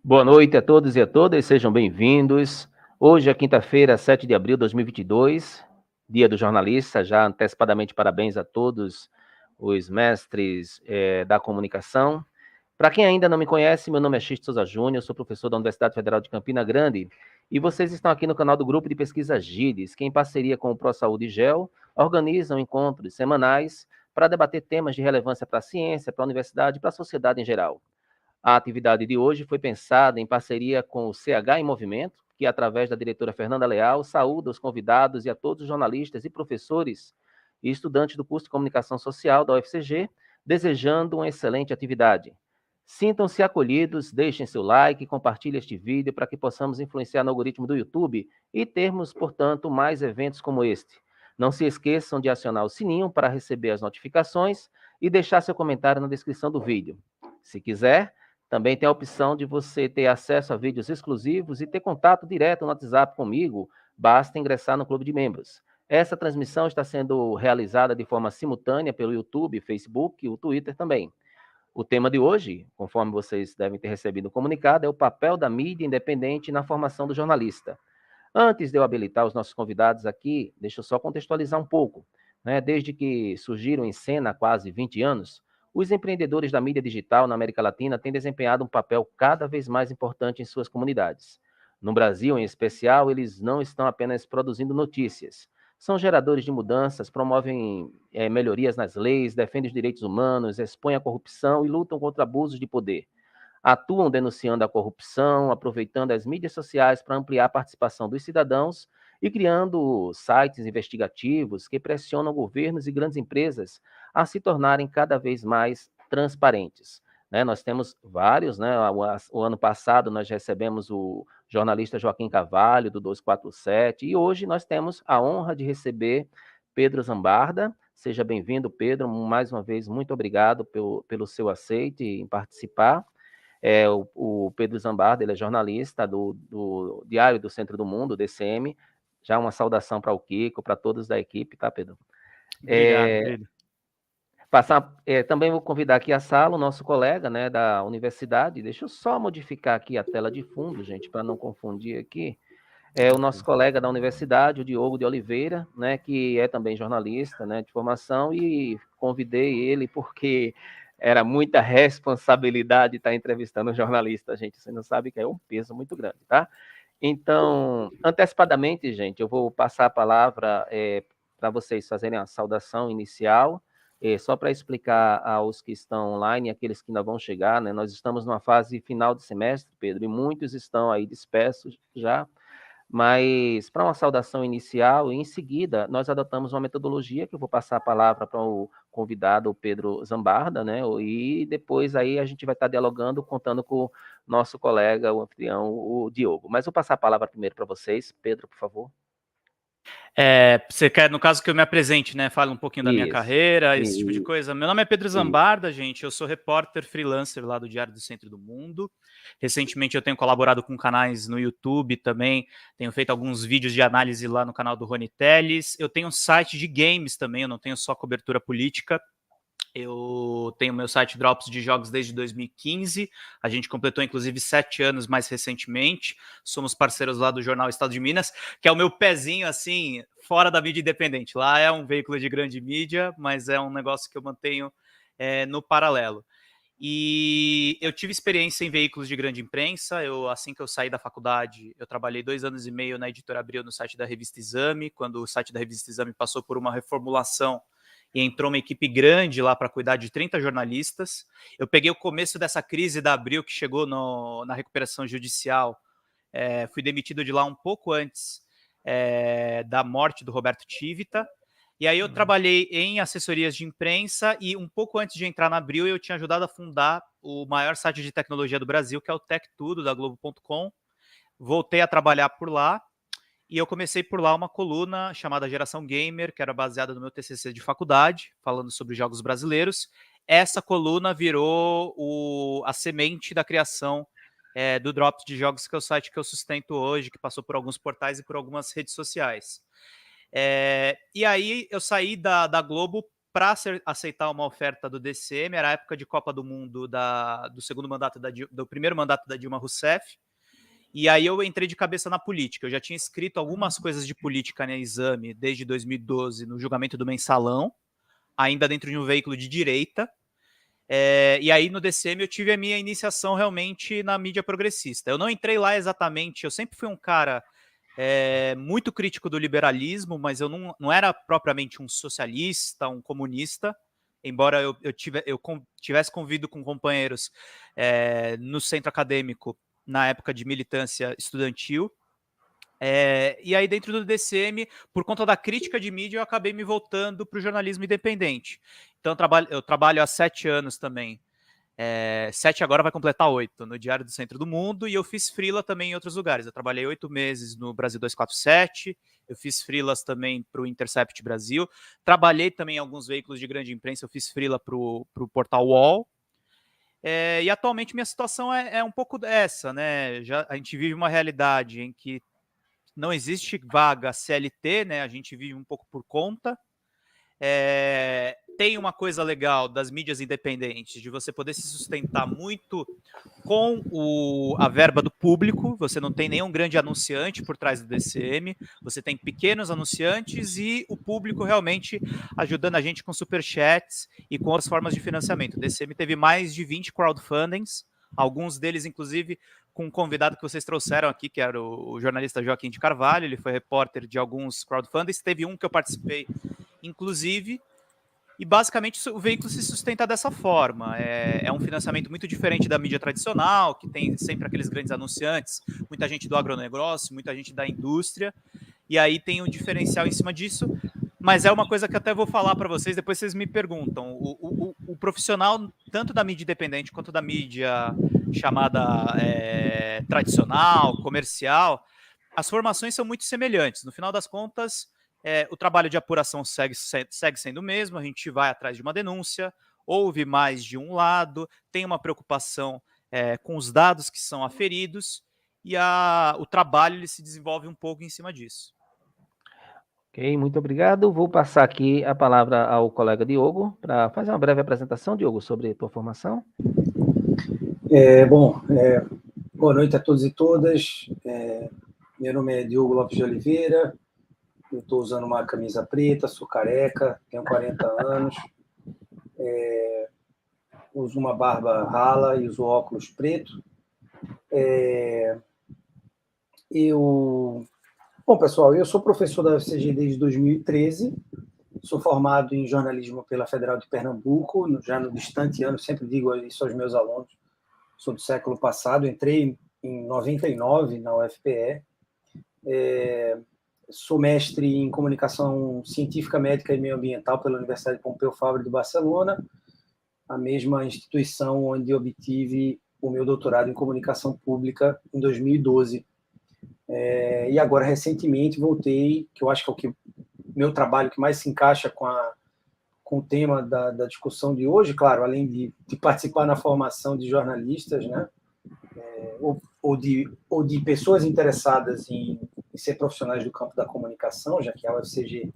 Boa noite a todos e a todas, sejam bem-vindos. Hoje é quinta-feira, 7 de abril de 2022, dia do jornalista. Já antecipadamente parabéns a todos os mestres da comunicação. Para quem ainda não me conhece, meu nome é Xisto Souza Júnior, sou professor da Universidade Federal de Campina Grande e vocês estão aqui no canal do Grupo de Pesquisa GIDES, que em parceria com o ProSaúde e GEL organizam encontros semanais para debater temas de relevância para a ciência, para a universidade e para a sociedade em geral. A atividade de hoje foi pensada em parceria com o CH em Movimento, que, através da diretora Fernanda Leal, saúda os convidados e a todos os jornalistas e professores e estudantes do curso de Comunicação Social da UFCG, desejando uma excelente atividade. Sintam-se acolhidos, deixem seu like, compartilhem este vídeo para que possamos influenciar no algoritmo do YouTube e termos, portanto, mais eventos como este. Não se esqueçam de acionar o sininho para receber as notificações e deixar seu comentário na descrição do vídeo. Se quiser, também tem a opção de você ter acesso a vídeos exclusivos e ter contato direto no WhatsApp comigo, basta ingressar no Clube de Membros. Essa transmissão está sendo realizada de forma simultânea pelo YouTube, Facebook e o Twitter também. O tema de hoje, conforme vocês devem ter recebido o comunicado, é o papel da mídia independente na formação do jornalista. Antes de eu habilitar os nossos convidados aqui, deixa eu só contextualizar um pouco. Desde que surgiram em cena há quase 20 anos, os empreendedores da mídia digital na América Latina têm desempenhado um papel cada vez mais importante em suas comunidades. No Brasil, em especial, eles não estão apenas produzindo notícias. São geradores de mudanças, promovem melhorias nas leis, defendem os direitos humanos, expõem a corrupção e lutam contra abusos de poder. Atuam denunciando a corrupção, aproveitando as mídias sociais para ampliar a participação dos cidadãos e criando sites investigativos que pressionam governos e grandes empresas a se tornarem cada vez mais transparentes. Nós temos vários, o ano passado nós recebemos o jornalista Joaquim Carvalho, do 247, e hoje nós temos a honra de receber Pedro Zambarda. Seja bem-vindo, Pedro, mais uma vez, muito obrigado pelo seu aceite em participar. O Pedro Zambarda, ele é jornalista do Diário do Centro do Mundo, DCM. Já uma saudação para o Kiko, para todos da equipe, tá, Pedro? Obrigado, Pedro. Também vou convidar aqui a Sala, o nosso colega, da universidade. Deixa eu só modificar aqui a tela de fundo, gente, para não confundir aqui. O nosso colega da universidade, o Diogo de Oliveira, que é também jornalista, de formação, e convidei ele porque era muita responsabilidade estar entrevistando um jornalista, gente. Você não sabe que é um peso muito grande, tá? Então, antecipadamente, gente, eu vou passar a palavra para vocês fazerem a saudação inicial, só para explicar aos que estão online e aqueles que ainda vão chegar, nós estamos numa fase final de semestre, Pedro, e muitos estão aí dispersos já, mas para uma saudação inicial, e em seguida, nós adotamos uma metodologia que eu vou passar a palavra para o convidado, o Pedro Zambarda, e depois aí a gente vai estar dialogando, contando com o nosso colega, o anfitrião, o Diogo. Mas vou passar a palavra primeiro para vocês. Pedro, por favor. Você quer, no caso, que eu me apresente, Fale um pouquinho da minha carreira, esse tipo de coisa. Meu nome é Pedro Zambarda, gente, eu sou repórter freelancer lá do Diário do Centro do Mundo. Recentemente eu tenho colaborado com canais no YouTube também, tenho feito alguns vídeos de análise lá no canal do Rony Telles. Eu tenho um site de games também, eu não tenho só cobertura política. Eu tenho meu site Drops de Jogos desde 2015. A gente completou, inclusive, 7 anos mais recentemente. Somos parceiros lá do jornal Estado de Minas, que é o meu pezinho, assim, fora da mídia independente. Lá é um veículo de grande mídia, mas é um negócio que eu mantenho no paralelo. E eu tive experiência em veículos de grande imprensa. Assim que eu saí da faculdade, eu trabalhei 2 anos e meio na Editora Abril, no site da Revista Exame, quando o site da Revista Exame passou por uma reformulação e entrou uma equipe grande lá para cuidar de 30 jornalistas. Eu peguei o começo dessa crise da Abril, que chegou na recuperação judicial. Fui demitido de lá um pouco antes da morte do Roberto Tivita. E aí eu trabalhei em assessorias de imprensa e um pouco antes de entrar na Abril, eu tinha ajudado a fundar o maior site de tecnologia do Brasil, que é o Tech Tudo, da Globo.com. Voltei a trabalhar por lá. E eu comecei por lá uma coluna chamada Geração Gamer, que era baseada no meu TCC de faculdade, falando sobre jogos brasileiros. Essa coluna virou a semente da criação do Drops de Jogos, que é o site que eu sustento hoje, que passou por alguns portais e por algumas redes sociais. E aí eu saí da Globo para aceitar uma oferta do DCM, era a época de Copa do Mundo do segundo mandato do primeiro mandato da Dilma Rousseff. E aí eu entrei de cabeça na política. Eu já tinha escrito algumas coisas de política no Exame desde 2012, no julgamento do Mensalão, ainda dentro de um veículo de direita. E aí no DCM eu tive a minha iniciação realmente na mídia progressista. Eu não entrei lá exatamente, eu sempre fui um cara muito crítico do liberalismo, mas eu não era propriamente um socialista, um comunista, embora eu tivesse convivido com companheiros no centro acadêmico na época de militância estudantil. E aí dentro do DCM, por conta da crítica de mídia, eu acabei me voltando para o jornalismo independente. Então eu trabalho há 7 anos também. 7 agora vai completar 8, no Diário do Centro do Mundo, e eu fiz freela também em outros lugares. Eu trabalhei 8 meses no Brasil 247, eu fiz freelas também para o Intercept Brasil, trabalhei também em alguns veículos de grande imprensa, eu fiz freela para o portal UOL. E atualmente minha situação é um pouco dessa, né? A gente vive uma realidade em que não existe vaga CLT, né? A gente vive um pouco por conta. Tem uma coisa legal das mídias independentes, de você poder se sustentar muito com a verba do público. Você não tem nenhum grande anunciante por trás do DCM, você tem pequenos anunciantes e o público realmente ajudando a gente com superchats e com outras formas de financiamento. O DCM teve mais de 20 crowdfundings, alguns deles, inclusive, com um convidado que vocês trouxeram aqui, que era o jornalista Joaquim de Carvalho. Ele foi repórter de alguns crowdfundings. Teve um que eu participei, inclusive, e basicamente o veículo se sustenta dessa forma. É um financiamento muito diferente da mídia tradicional, que tem sempre aqueles grandes anunciantes, muita gente do agronegócio, muita gente da indústria, e aí tem um diferencial em cima disso. Mas é uma coisa que até vou falar para vocês, depois vocês me perguntam. O profissional, tanto da mídia independente quanto da mídia chamada tradicional, comercial, as formações são muito semelhantes. No final das contas, o trabalho de apuração segue sendo o mesmo, a gente vai atrás de uma denúncia, ouve mais de um lado, tem uma preocupação com os dados que são aferidos, e o trabalho ele se desenvolve um pouco em cima disso. Ok, muito obrigado. Vou passar aqui a palavra ao colega Diogo para fazer uma breve apresentação, Diogo, sobre a tua formação. Boa noite a todos e todas. Meu nome é Diogo Lopes de Oliveira, eu estou usando uma camisa preta, sou careca, tenho 40 anos, uso uma barba rala e uso óculos preto. Bom, pessoal, eu sou professor da UFCG desde 2013, sou formado em jornalismo pela Federal de Pernambuco, já no distante ano, sempre digo isso aos meus alunos, sou do século passado, entrei em 99 na UFPE, sou mestre em comunicação científica, médica e meioambiental pela Universidade Pompeu Fabra de Barcelona, a mesma instituição onde obtive o meu doutorado em comunicação pública em 2012. E agora, recentemente, voltei, que eu acho que é o meu trabalho que mais se encaixa com o tema da discussão de hoje, claro, além de participar na formação de jornalistas, né, ou de pessoas interessadas em ser profissionais do campo da comunicação, já que a UFCG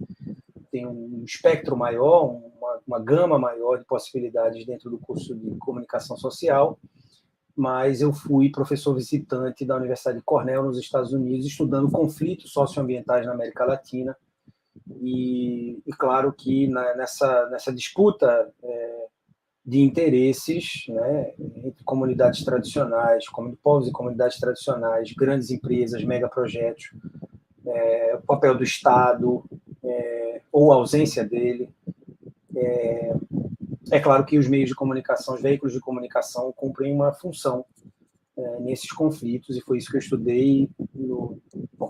tem um espectro maior, uma uma gama maior de possibilidades dentro do curso de comunicação social, mas eu fui professor visitante da Universidade de Cornell, nos Estados Unidos, estudando conflitos socioambientais na América Latina, e claro que nessa disputa de interesses, né, entre comunidades tradicionais, povos e comunidades tradicionais, grandes empresas, megaprojetos, o papel do Estado, ou a ausência dele. É claro que os meios de comunicação, os veículos de comunicação cumprem uma função nesses conflitos, e foi isso que eu estudei.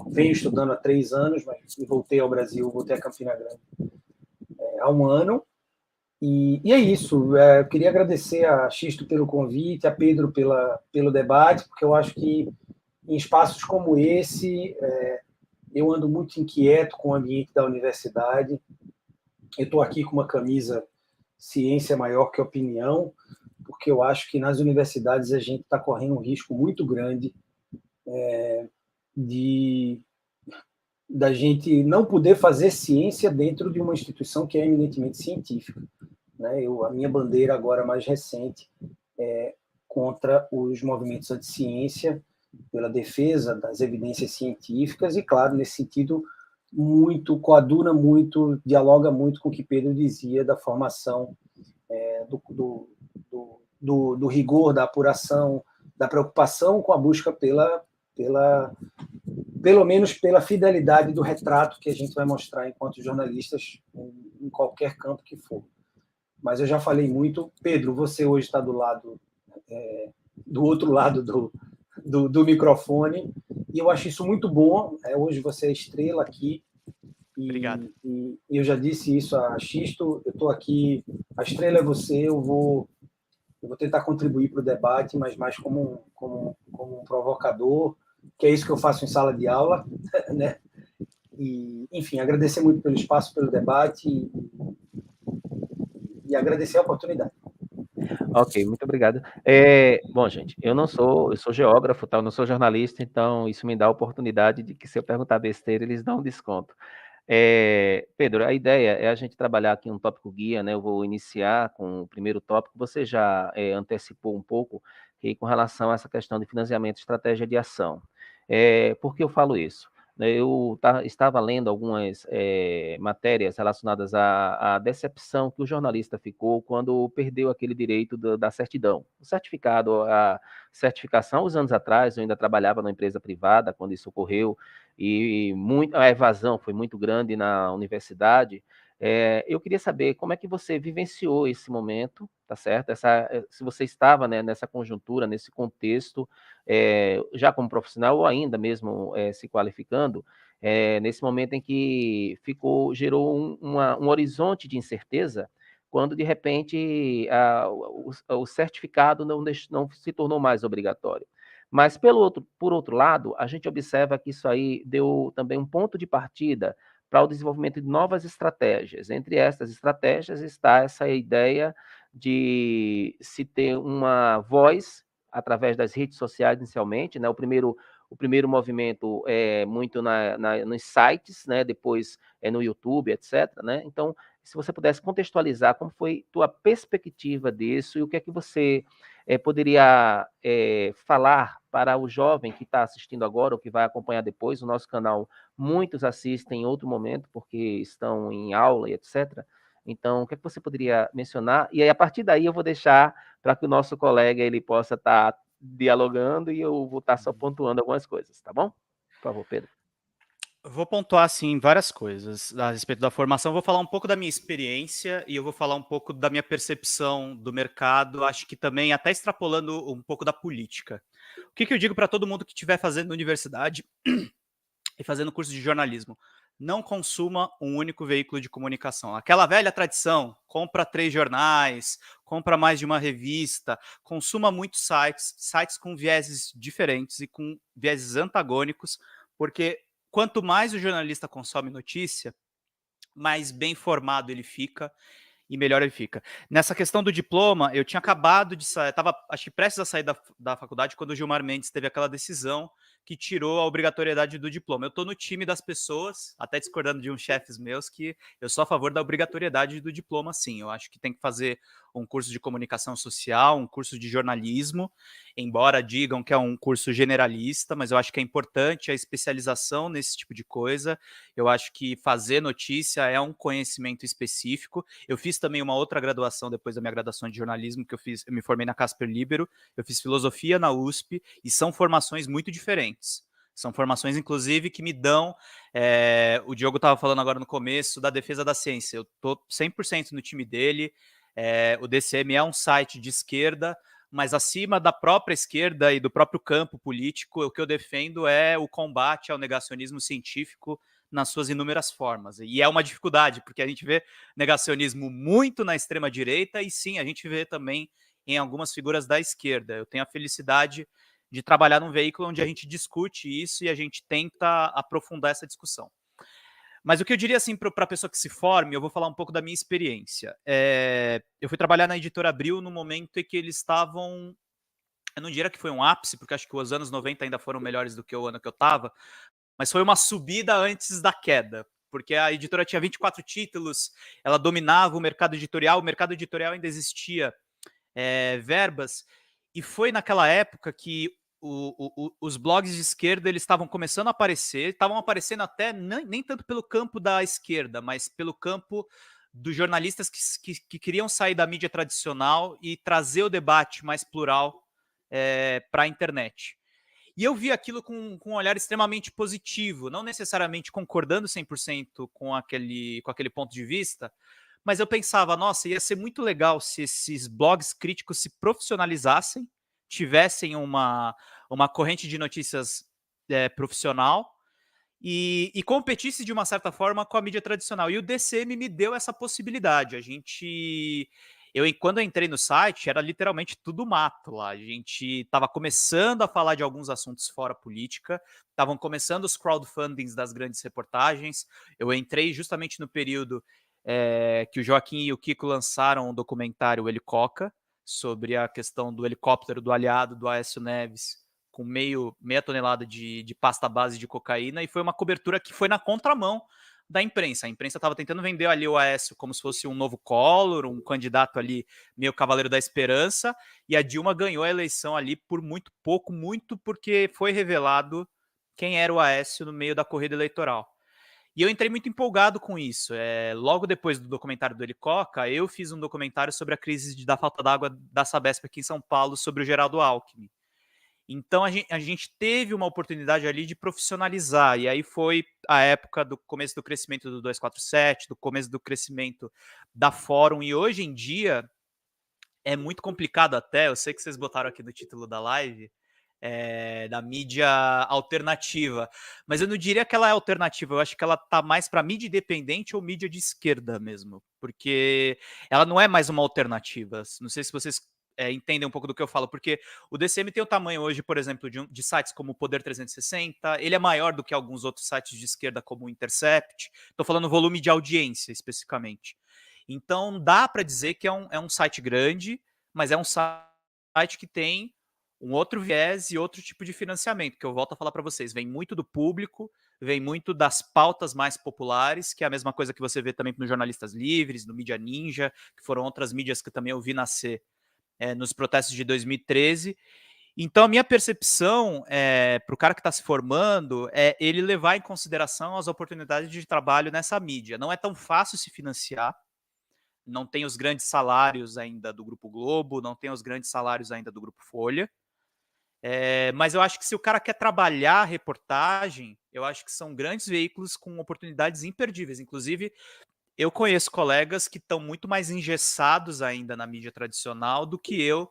Venho estudando há 3 anos, mas voltei ao Brasil, voltei a Campina Grande há 1 ano. E é isso. Eu queria agradecer a Xisto pelo convite, a Pedro pelo debate, porque eu acho que em espaços como esse, eu ando muito inquieto com o ambiente da universidade. Eu estou aqui com uma camisa Ciência Maior que Opinião, porque eu acho que nas universidades a gente está correndo um risco muito grande da gente não poder fazer ciência dentro de uma instituição que é eminentemente científica, né? A minha bandeira agora mais recente é contra os movimentos anti-ciência, pela defesa das evidências científicas, e, claro, nesse sentido, coaduna muito, dialoga muito com o que Pedro dizia da formação, do rigor, da apuração, da preocupação com a busca pelo menos pela fidelidade do retrato que a gente vai mostrar enquanto jornalistas em qualquer campo que for. Mas eu já falei muito. Pedro, você hoje está do outro lado do microfone, e eu acho isso muito bom. Hoje você é estrela aqui. Obrigado. E eu já disse isso a Xisto, eu estou aqui, a estrela é você, eu vou tentar contribuir para o debate, mas mais como um provocador, que é isso que eu faço em sala de aula, né? E, enfim, agradecer muito pelo espaço, pelo debate, e agradecer a oportunidade. Ok, muito obrigado. Bom, gente, eu sou geógrafo, tá? Eu não sou jornalista, então isso me dá a oportunidade de que, se eu perguntar besteira, eles dão um desconto. Pedro, a ideia é a gente trabalhar aqui um tópico guia, né? Eu vou iniciar com o primeiro tópico. Você já antecipou um pouco com relação a essa questão de financiamento, estratégia de ação. Por que eu falo isso? Eu estava lendo algumas matérias relacionadas à decepção que o jornalista ficou quando perdeu aquele direito da certidão. O certificado, a certificação, uns anos atrás, eu ainda trabalhava numa empresa privada quando isso ocorreu, e a evasão foi muito grande na universidade. Eu queria saber como é que você vivenciou esse momento, tá certo? Se você estava, né, nessa conjuntura, nesse contexto, já como profissional ou ainda mesmo se qualificando, nesse momento em que gerou um horizonte de incerteza, quando de repente o certificado não se tornou mais obrigatório. Mas, por outro lado, a gente observa que isso aí deu também um ponto de partida para o desenvolvimento de novas estratégias. Entre essas estratégias está essa ideia de se ter uma voz através das redes sociais inicialmente, né? O primeiro movimento é muito nos sites, né? Depois no YouTube, etc., né? Então, se você pudesse contextualizar como foi tua perspectiva disso e o que é que você poderia falar para o jovem que está assistindo agora ou que vai acompanhar depois o nosso canal. Muitos assistem em outro momento porque estão em aula e etc. Então, o que é que você poderia mencionar? E aí, a partir daí, eu vou deixar para que o nosso colega ele possa estar dialogando e eu vou estar só pontuando algumas coisas, tá bom? Por favor, Pedro. Vou pontuar, assim, várias coisas a respeito da formação. Vou falar um pouco da minha experiência e eu vou falar um pouco da minha percepção do mercado, acho que também até extrapolando um pouco da política. O que eu digo para todo mundo que estiver fazendo universidade e fazendo curso de jornalismo? Não consuma um único veículo de comunicação. Aquela velha tradição, compra 3 jornais, compra mais de uma revista, consuma muitos sites com vieses diferentes e com vieses antagônicos, porque quanto mais o jornalista consome notícia, mais bem informado ele fica e melhor ele fica. Nessa questão do diploma, eu tinha acabado de sair, estava acho que prestes a sair da faculdade quando o Gilmar Mendes teve aquela decisão que tirou a obrigatoriedade do diploma. Eu estou no time das pessoas, até discordando de uns chefes meus, que eu sou a favor da obrigatoriedade do diploma, sim. Eu acho que tem que fazer um curso de comunicação social, um curso de jornalismo, embora digam que é um curso generalista, mas eu acho que é importante a especialização nesse tipo de coisa. Eu acho que fazer notícia é um conhecimento específico. Eu fiz também uma outra graduação depois da minha graduação de jornalismo, que eu me formei na Casper Libero, eu fiz filosofia na USP, e são formações muito diferentes. São formações, inclusive, que me dão... o Diogo estava falando agora no começo da defesa da ciência. Eu estou 100% no time dele. O DCM é um site de esquerda, mas acima da própria esquerda e do próprio campo político, o que eu defendo é o combate ao negacionismo científico nas suas inúmeras formas. E é uma dificuldade, porque a gente vê negacionismo muito na extrema-direita e, sim, a gente vê também em algumas figuras da esquerda. Eu tenho a felicidade de trabalhar num veículo onde a gente discute isso e a gente tenta aprofundar essa discussão. Mas o que eu diria assim para a pessoa que se forme, eu vou falar um pouco da minha experiência. Eu fui trabalhar na Editora Abril no momento em que eles estavam... Eu não diria que foi um ápice, porque acho que os anos 90 ainda foram melhores do que o ano que eu estava, mas foi uma subida antes da queda, porque a editora tinha 24 títulos, ela dominava o mercado editorial ainda existia verbas, e foi naquela época que os blogs de esquerda eles estavam começando a aparecer, estavam aparecendo até nem tanto pelo campo da esquerda, mas pelo campo dos jornalistas que queriam sair da mídia tradicional e trazer o debate mais plural para a internet. E eu vi aquilo com um olhar extremamente positivo, não necessariamente concordando 100% com aquele ponto de vista, mas eu pensava, nossa, ia ser muito legal se esses blogs críticos se profissionalizassem, tivessem uma corrente de notícias profissional e competisse de uma certa forma com a mídia tradicional. E o DCM me deu essa possibilidade. Quando eu entrei no site, era literalmente tudo mato lá. A gente estava começando a falar de alguns assuntos fora política, estavam começando os crowdfundings das grandes reportagens. Eu entrei justamente no período que o Joaquim e o Kiko lançaram o documentário Helicoca, sobre a questão do helicóptero do aliado do Aécio Neves, com meia tonelada de pasta base de cocaína, e foi uma cobertura que foi na contramão da imprensa. A imprensa estava tentando vender ali o Aécio como se fosse um novo Collor, um candidato ali meio cavaleiro da esperança, e a Dilma ganhou a eleição ali por muito pouco, muito porque foi revelado quem era o Aécio no meio da corrida eleitoral. E eu entrei muito empolgado com isso. Logo depois do documentário do Helicoca, eu fiz um documentário sobre a crise da falta d'água da Sabesp aqui em São Paulo, sobre o Geraldo Alckmin. Então a gente teve uma oportunidade ali de profissionalizar, e aí foi a época do começo do crescimento do 247, do começo do crescimento da Fórum, e hoje em dia é muito complicado até, eu sei que vocês botaram aqui no título da live, da mídia alternativa, mas eu não diria que ela é alternativa, eu acho que ela tá mais para mídia independente ou mídia de esquerda mesmo, porque ela não é mais uma alternativa. Não sei se vocês entendem um pouco do que eu falo, porque o DCM tem o tamanho hoje, por exemplo, de sites como o Poder 360, ele é maior do que alguns outros sites de esquerda como o Intercept, estou falando volume de audiência especificamente. Então dá para dizer que é um site grande, mas é um site que tem um outro viés e outro tipo de financiamento, que eu volto a falar para vocês, vem muito do público, vem muito das pautas mais populares, que é a mesma coisa que você vê também nos Jornalistas Livres, no Mídia Ninja, que foram outras mídias que também eu vi nascer nos protestos de 2013. Então, a minha percepção para o cara que está se formando é ele levar em consideração as oportunidades de trabalho nessa mídia. Não é tão fácil se financiar, não tem os grandes salários ainda do Grupo Globo, não tem os grandes salários ainda do Grupo Folha, mas eu acho que se o cara quer trabalhar a reportagem, eu acho que são grandes veículos com oportunidades imperdíveis. Inclusive, eu conheço colegas que estão muito mais engessados ainda na mídia tradicional do que eu,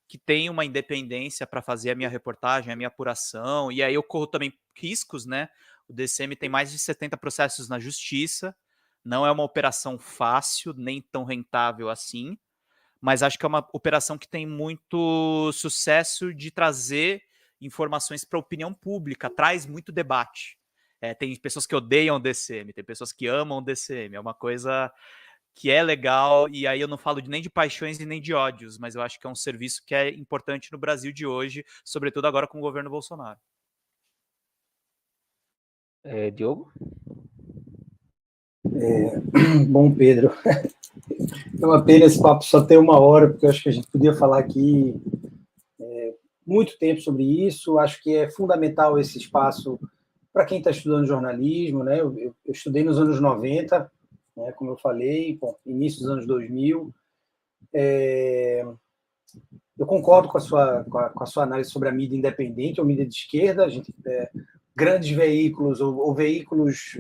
que tenho uma independência para fazer a minha reportagem, a minha apuração, e aí eu corro também riscos, né? O DCM tem mais de 70 processos na justiça, não é uma operação fácil, nem tão rentável assim, mas acho que é uma operação que tem muito sucesso de trazer informações para a opinião pública, traz muito debate. Tem pessoas que odeiam o DCM, tem pessoas que amam o DCM, é uma coisa que é legal, e aí eu não falo nem de paixões e nem de ódios, mas eu acho que é um serviço que é importante no Brasil de hoje, sobretudo agora com o governo Bolsonaro. Diogo? Bom, Pedro, é uma pena esse papo só ter 1 hora, porque eu acho que a gente podia falar aqui muito tempo sobre isso. Acho que é fundamental esse espaço para quem está estudando jornalismo, né? Eu estudei nos anos 90, né, como eu falei, início dos anos 2000. Eu concordo com a sua análise sobre a mídia independente ou mídia de esquerda. A gente, grandes veículos ou veículos,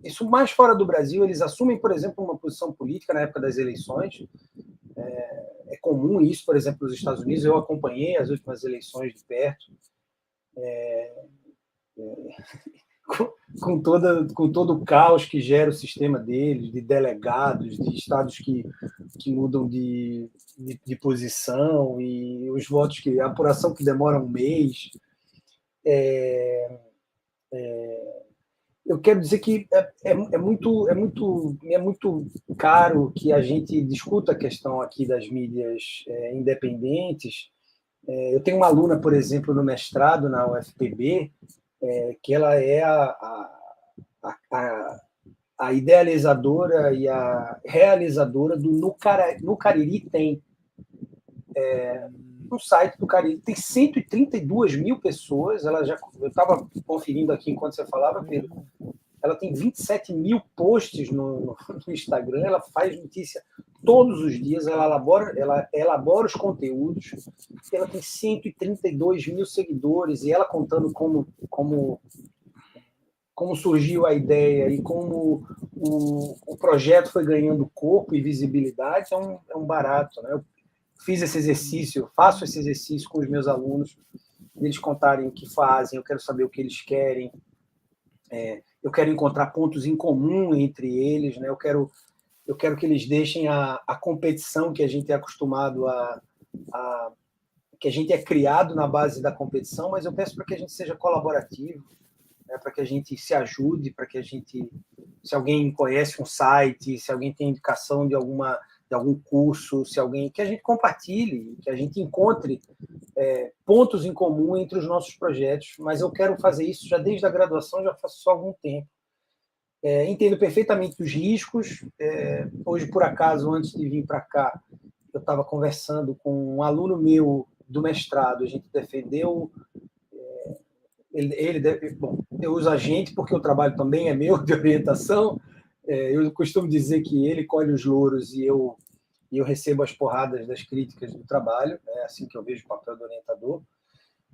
isso mais fora do Brasil, eles assumem, por exemplo, uma posição política na época das eleições. É comum isso, por exemplo, nos Estados Unidos. Eu acompanhei as últimas eleições de perto, com todo o caos que gera o sistema deles, de delegados, de estados que mudam de posição, e os votos, a apuração que demora 1 mês. Eu quero dizer que é muito caro que a gente discuta a questão aqui das mídias independentes. Eu tenho uma aluna, por exemplo, no mestrado na UFPB, que ela é a idealizadora e a realizadora do No Cariri Tem. No site do Cariri tem 132 mil pessoas. Eu estava conferindo aqui enquanto você falava, Pedro. Ela tem 27 mil posts no Instagram. Ela faz notícia todos os dias. Ela elabora os conteúdos. Ela tem 132 mil seguidores. E ela contando como surgiu a ideia e como o projeto foi ganhando corpo e visibilidade, é um barato, né? Eu faço esse exercício com os meus alunos, eles contarem o que fazem, eu quero saber o que eles querem, eu quero encontrar pontos em comum entre eles, né? Eu quero que eles deixem a competição que a gente é acostumado que a gente é criado na base da competição, mas eu peço para que a gente seja colaborativo, né, para que a gente se ajude, para que a gente, se alguém conhece um site, se alguém tem indicação de algum curso, que a gente compartilhe, que a gente encontre pontos em comum entre os nossos projetos. Mas eu quero fazer isso já desde a graduação, já faço isso há algum tempo. Entendo perfeitamente os riscos. Hoje, por acaso, antes de vir para cá, eu estava conversando com um aluno meu do mestrado, a gente defendeu... eu uso a gente porque o trabalho também é meu, de orientação. Eu costumo dizer que ele colhe os louros e eu recebo as porradas das críticas do trabalho, né, assim que eu vejo o papel do orientador.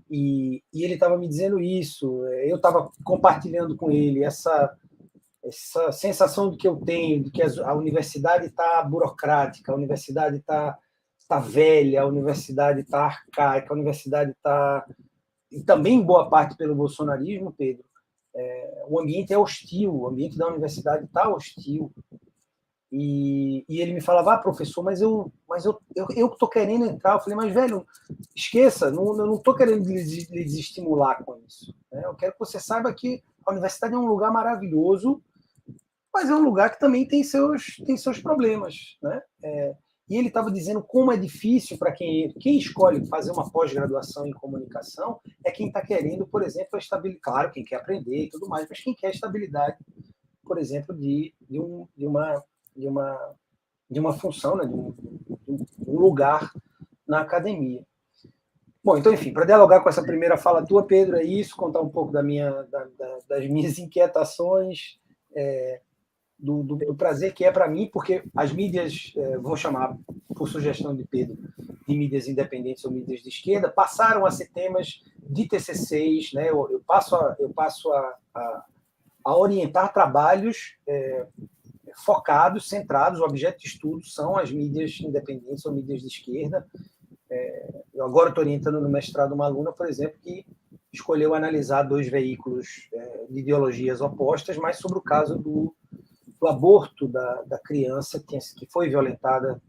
E ele estava me dizendo isso, eu estava compartilhando com ele essa sensação que eu tenho de que a universidade está burocrática, a universidade está velha, a universidade está arcaica, a universidade está... E também, em boa parte, pelo bolsonarismo, Pedro, o ambiente é hostil, o ambiente da universidade está hostil. E ele me falava, professor, mas eu estou querendo entrar. Eu falei, mas, velho, esqueça, eu não estou querendo lhe desestimular com isso, né? Eu quero que você saiba que a universidade é um lugar maravilhoso, mas é um lugar que também tem seus problemas, né? E ele estava dizendo como é difícil para quem escolhe fazer uma pós-graduação em comunicação, é quem está querendo, por exemplo, a estabilidade. Claro, quem quer aprender e tudo mais, mas quem quer a estabilidade, por exemplo, de uma função, né, de um lugar na academia. Bom, então, enfim, para dialogar com essa primeira fala tua, Pedro, é isso, contar um pouco das minhas inquietações, do prazer que é para mim, porque as mídias, vou chamar, por sugestão de Pedro, de mídias independentes ou mídias de esquerda, passaram a ser temas de TCCs, né? Eu passo a orientar trabalhos focados, centrados, o objeto de estudo são as mídias independentes ou mídias de esquerda. Eu agora estou orientando no mestrado uma aluna, por exemplo, que escolheu analisar 2 veículos de ideologias opostas, mas sobre o caso do aborto da criança que foi violentada,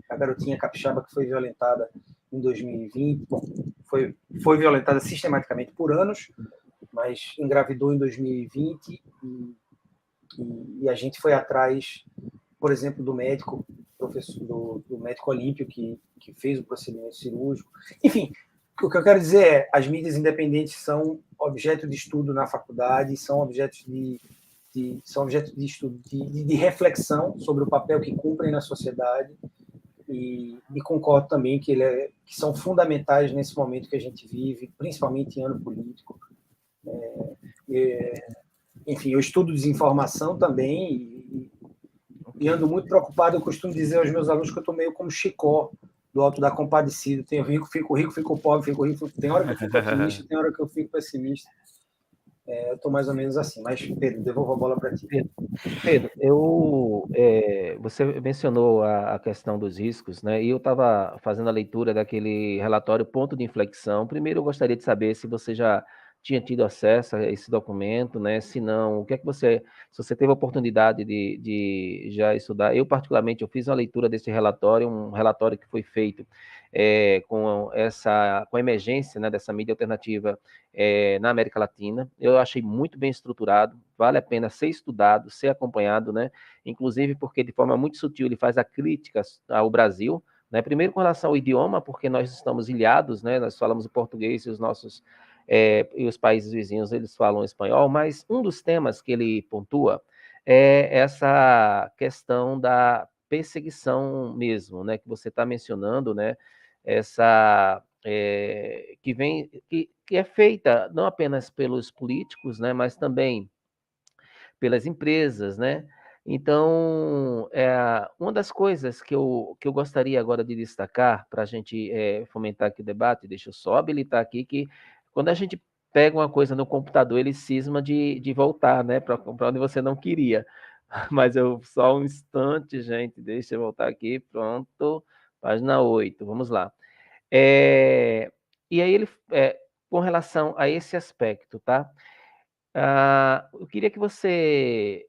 a garotinha capixaba que foi violentada em 2020. Bom, foi violentada sistematicamente por anos, mas engravidou em 2020 e a gente foi atrás, por exemplo, do médico, professor do médico Olímpio, que fez o procedimento cirúrgico. Enfim, O que eu quero dizer é, as mídias independentes são objeto de estudo na faculdade, são objetos de estudo, de reflexão sobre o papel que cumprem na sociedade, e concordo também que são fundamentais nesse momento que a gente vive, principalmente em ano político. Enfim, eu estudo desinformação também, e ando muito preocupado. Eu costumo dizer aos meus alunos que eu estou meio como Chicó, do Alto da Compadecida. Tenho rico, fico pobre, fico rico. Tem hora que eu fico otimista, tem hora que eu fico pessimista. Eu estou mais ou menos assim. Mas, Pedro, devolvo a bola para ti. Pedro, você mencionou a questão dos riscos, né? E eu estava fazendo a leitura daquele relatório Ponto de Inflexão. Primeiro, eu gostaria de saber se você já tinha tido acesso a esse documento, né? Se não, o que é que se você teve a oportunidade de já estudar. Eu, particularmente, eu fiz uma leitura desse relatório, um relatório que foi feito com a emergência, né, dessa mídia alternativa na América Latina. Eu achei muito bem estruturado, vale a pena ser estudado, ser acompanhado, né? Inclusive porque de forma muito sutil ele faz a crítica ao Brasil, né? Primeiro com relação ao idioma, porque nós estamos ilhados, né? Nós falamos o português e e os países vizinhos eles falam espanhol, mas um dos temas que ele pontua é essa questão da perseguição mesmo, né? Que você está mencionando, né? Essa que é feita não apenas pelos políticos, né, mas também pelas empresas, né? Então, uma das coisas que eu gostaria agora de destacar para a gente fomentar aqui o debate, deixa eu só habilitar aqui, que quando a gente pega uma coisa no computador, ele cisma de voltar, né, para onde você não queria. Mas só um instante, gente, deixa eu voltar aqui, pronto, página 8, vamos lá. E aí com relação a esse aspecto, tá? Eu queria que você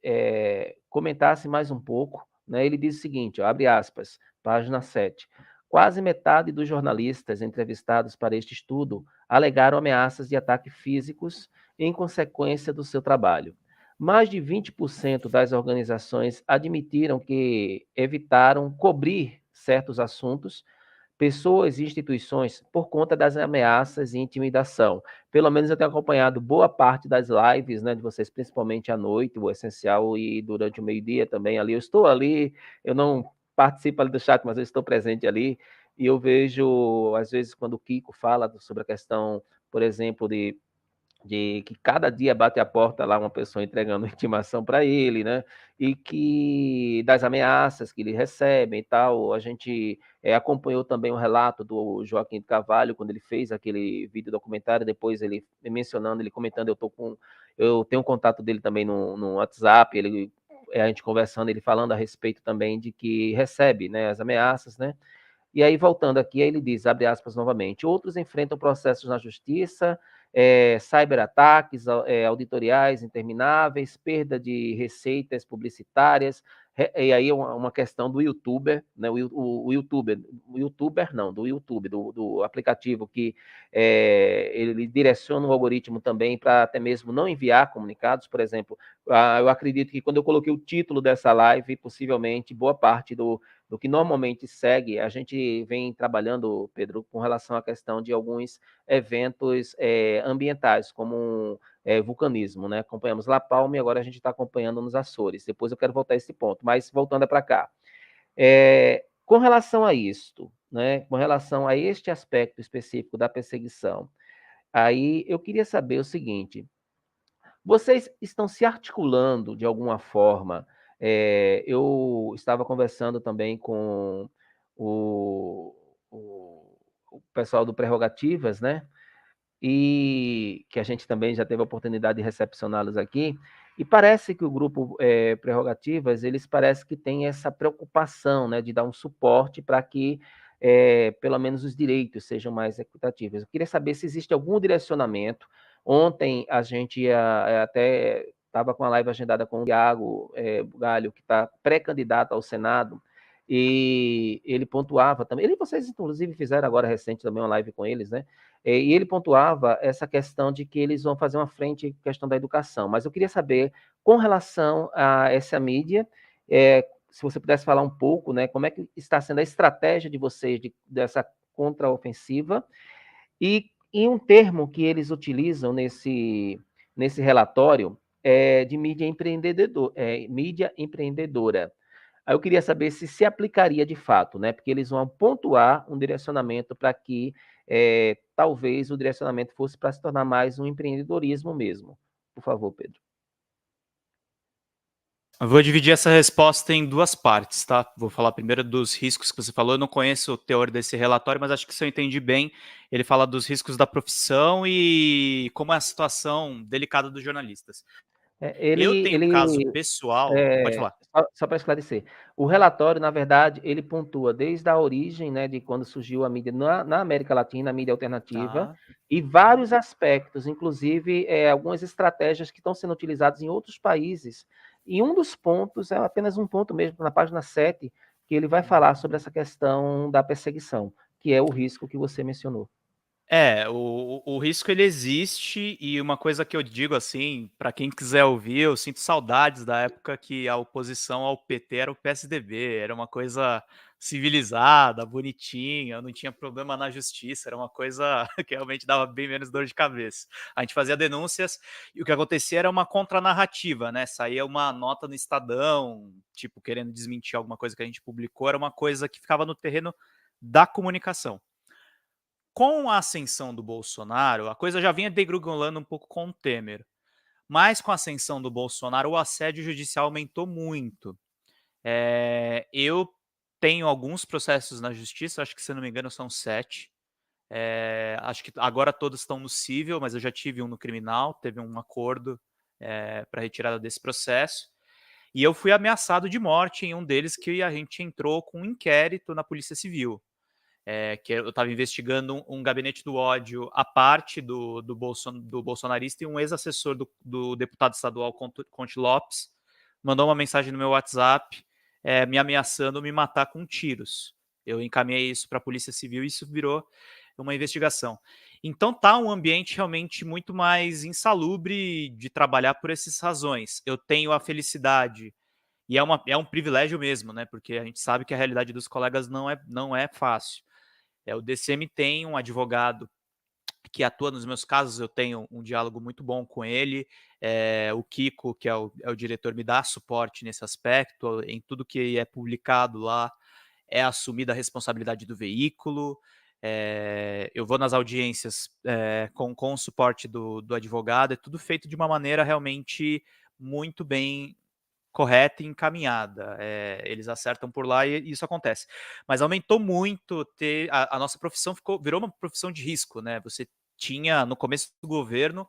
comentasse mais um pouco, né? Ele diz o seguinte, ó, abre aspas, página 7. Quase metade dos jornalistas entrevistados para este estudo alegaram ameaças de ataque físicos em consequência do seu trabalho. Mais de 20% das organizações admitiram que evitaram cobrir certos assuntos, pessoas e instituições por conta das ameaças e intimidação. Pelo menos eu tenho acompanhado boa parte das lives, né, de vocês, principalmente à noite, o essencial, e durante o meio-dia também ali. Eu estou ali, eu não participo ali do chat, mas eu estou presente ali, e eu vejo, às vezes, quando o Kiko fala sobre a questão, por exemplo, de que cada dia bate a porta lá uma pessoa entregando intimação para ele, né? E que das ameaças que ele recebe e tal. A gente acompanhou também o relato do Joaquim de Carvalho quando ele fez aquele vídeo documentário. Depois ele mencionando, ele comentando, eu tenho um contato dele também no WhatsApp. A gente conversando, ele falando a respeito também de que recebe, né, as ameaças, né? E aí, voltando aqui, ele diz, abre aspas novamente, outros enfrentam processos na justiça, cyberataques, auditoriais intermináveis, perda de receitas publicitárias, e aí uma questão do youtuber, né, do aplicativo que ele direciona o algoritmo também para até mesmo não enviar comunicados, por exemplo. Eu acredito que quando eu coloquei o título dessa live, possivelmente boa parte do que normalmente segue, a gente vem trabalhando, Pedro, com relação à questão de alguns eventos ambientais, como vulcanismo, né? Acompanhamos La Palma e agora a gente está acompanhando nos Açores. Depois eu quero voltar a esse ponto, mas voltando para cá. Com relação a isto, né? Com relação a este aspecto específico da perseguição, aí eu queria saber o seguinte, vocês estão se articulando de alguma forma? Eu estava conversando também com o, o pessoal do Prerrogativas, né? E que a gente também já teve a oportunidade de recepcioná-los aqui. E parece que o grupo Prerrogativas, eles parecem que tem essa preocupação, né, de dar um suporte para que pelo menos os direitos sejam mais equitativos. Eu queria saber se existe algum direcionamento. Ontem a gente até estava com a live agendada com o Thiago Galho, que está pré-candidato ao Senado, e ele pontuava também, vocês inclusive fizeram agora recente também uma live com eles, né? E ele pontuava essa questão de que eles vão fazer uma frente questão da educação. Mas eu queria saber, com relação a essa mídia, se você pudesse falar um pouco, né, como é que está sendo a estratégia de vocês dessa contraofensiva, E um termo que eles utilizam nesse relatório é de mídia empreendedora. Aí eu queria saber se aplicaria de fato, né? Porque eles vão pontuar um direcionamento para que talvez o direcionamento fosse para se tornar mais um empreendedorismo mesmo. Por favor, Pedro. Eu vou dividir essa resposta em duas partes, tá? Vou falar primeiro dos riscos que você falou. Eu não conheço o teor desse relatório, mas acho que se eu entendi bem, ele fala dos riscos da profissão e como é a situação delicada dos jornalistas. Eu tenho um caso pessoal... Pode falar. Só para esclarecer. O relatório, na verdade, ele pontua desde a origem, né, de quando surgiu a mídia na América Latina, a mídia alternativa, e vários aspectos, inclusive algumas estratégias que estão sendo utilizadas em outros países. E um dos pontos, é apenas um ponto mesmo, na página 7, que ele vai falar sobre essa questão da perseguição, que é o risco que você mencionou. O risco ele existe, e uma coisa que eu digo assim, para quem quiser ouvir, eu sinto saudades da época que a oposição ao PT era o PSDB, era uma coisa civilizada, bonitinha, não tinha problema na justiça, era uma coisa que realmente dava bem menos dor de cabeça. A gente fazia denúncias e o que acontecia era uma contranarrativa, né? Saía uma nota no Estadão, tipo, querendo desmentir alguma coisa que a gente publicou, era uma coisa que ficava no terreno da comunicação. Com a ascensão do Bolsonaro, a coisa já vinha degringolando um pouco com o Temer. Mas com a ascensão do Bolsonaro, o assédio judicial aumentou muito. Eu tenho alguns processos na justiça, acho que, se não me engano, são 7. Acho que agora todos estão no cível, mas eu já tive um no criminal, teve um acordo para retirada desse processo. E eu fui ameaçado de morte em um deles, que a gente entrou com um inquérito na Polícia Civil. Que eu estava investigando um gabinete do ódio à parte do bolsonarista, e um ex-assessor do deputado estadual Conte Lopes mandou uma mensagem no meu WhatsApp me ameaçando me matar com tiros. Eu encaminhei isso para a Polícia Civil e isso virou uma investigação. Então tá um ambiente realmente muito mais insalubre de trabalhar por essas razões. Eu tenho a felicidade, e é um privilégio mesmo, né? Porque a gente sabe que a realidade dos colegas não é fácil. O DCM tem um advogado que atua nos meus casos, eu tenho um diálogo muito bom com ele. O Kiko, que é o diretor, me dá suporte nesse aspecto. Em tudo que é publicado lá, é assumida a responsabilidade do veículo. Eu vou nas audiências com o suporte do advogado. É tudo feito de uma maneira realmente muito bem correta e encaminhada. Eles acertam por lá e isso acontece. Mas aumentou muito, a nossa profissão virou uma profissão de risco, né? Você tinha, no começo do governo,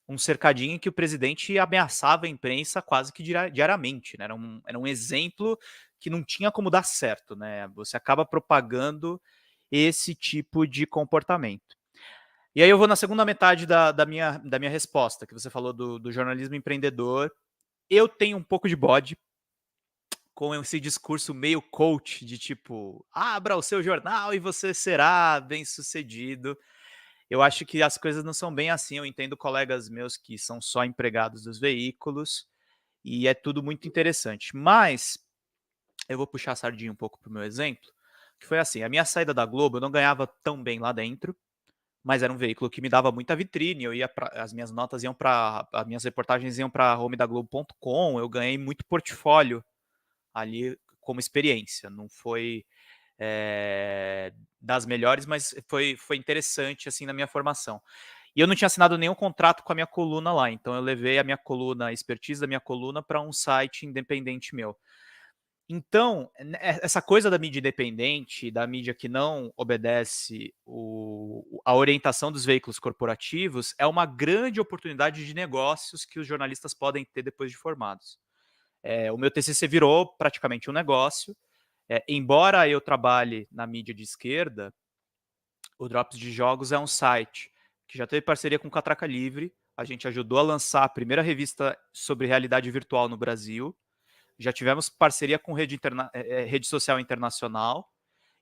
um cercadinho em que o presidente ameaçava a imprensa quase que diariamente, né? Era um exemplo que não tinha como dar certo, né? Você acaba propagando esse tipo de comportamento. E aí eu vou na segunda metade da minha resposta, que você falou do jornalismo empreendedor. Eu tenho um pouco de bode com esse discurso meio coach de tipo, abra o seu jornal e você será bem-sucedido. Eu acho que as coisas não são bem assim. Eu entendo colegas meus que são só empregados dos veículos e é tudo muito interessante. Mas eu vou puxar a sardinha um pouco pro meu exemplo, que foi assim, a minha saída da Globo, eu não ganhava tão bem lá dentro, mas era um veículo que me dava muita vitrine. As minhas notas iam para, as minhas reportagens iam para homedaglobo.com. Eu ganhei muito portfólio ali como experiência. Não foi das melhores, mas foi interessante assim na minha formação. E eu não tinha assinado nenhum contrato com a minha coluna lá, então eu levei a minha coluna, a expertise da minha coluna, para um site independente meu. Então, essa coisa da mídia independente, da mídia que não obedece a orientação dos veículos corporativos, é uma grande oportunidade de negócios que os jornalistas podem ter depois de formados. O meu TCC virou praticamente um negócio. Embora eu trabalhe na mídia de esquerda, o Drops de Jogos é um site que já teve parceria com o Catraca Livre. A gente ajudou a lançar a primeira revista sobre realidade virtual no Brasil. Já tivemos parceria com rede social internacional,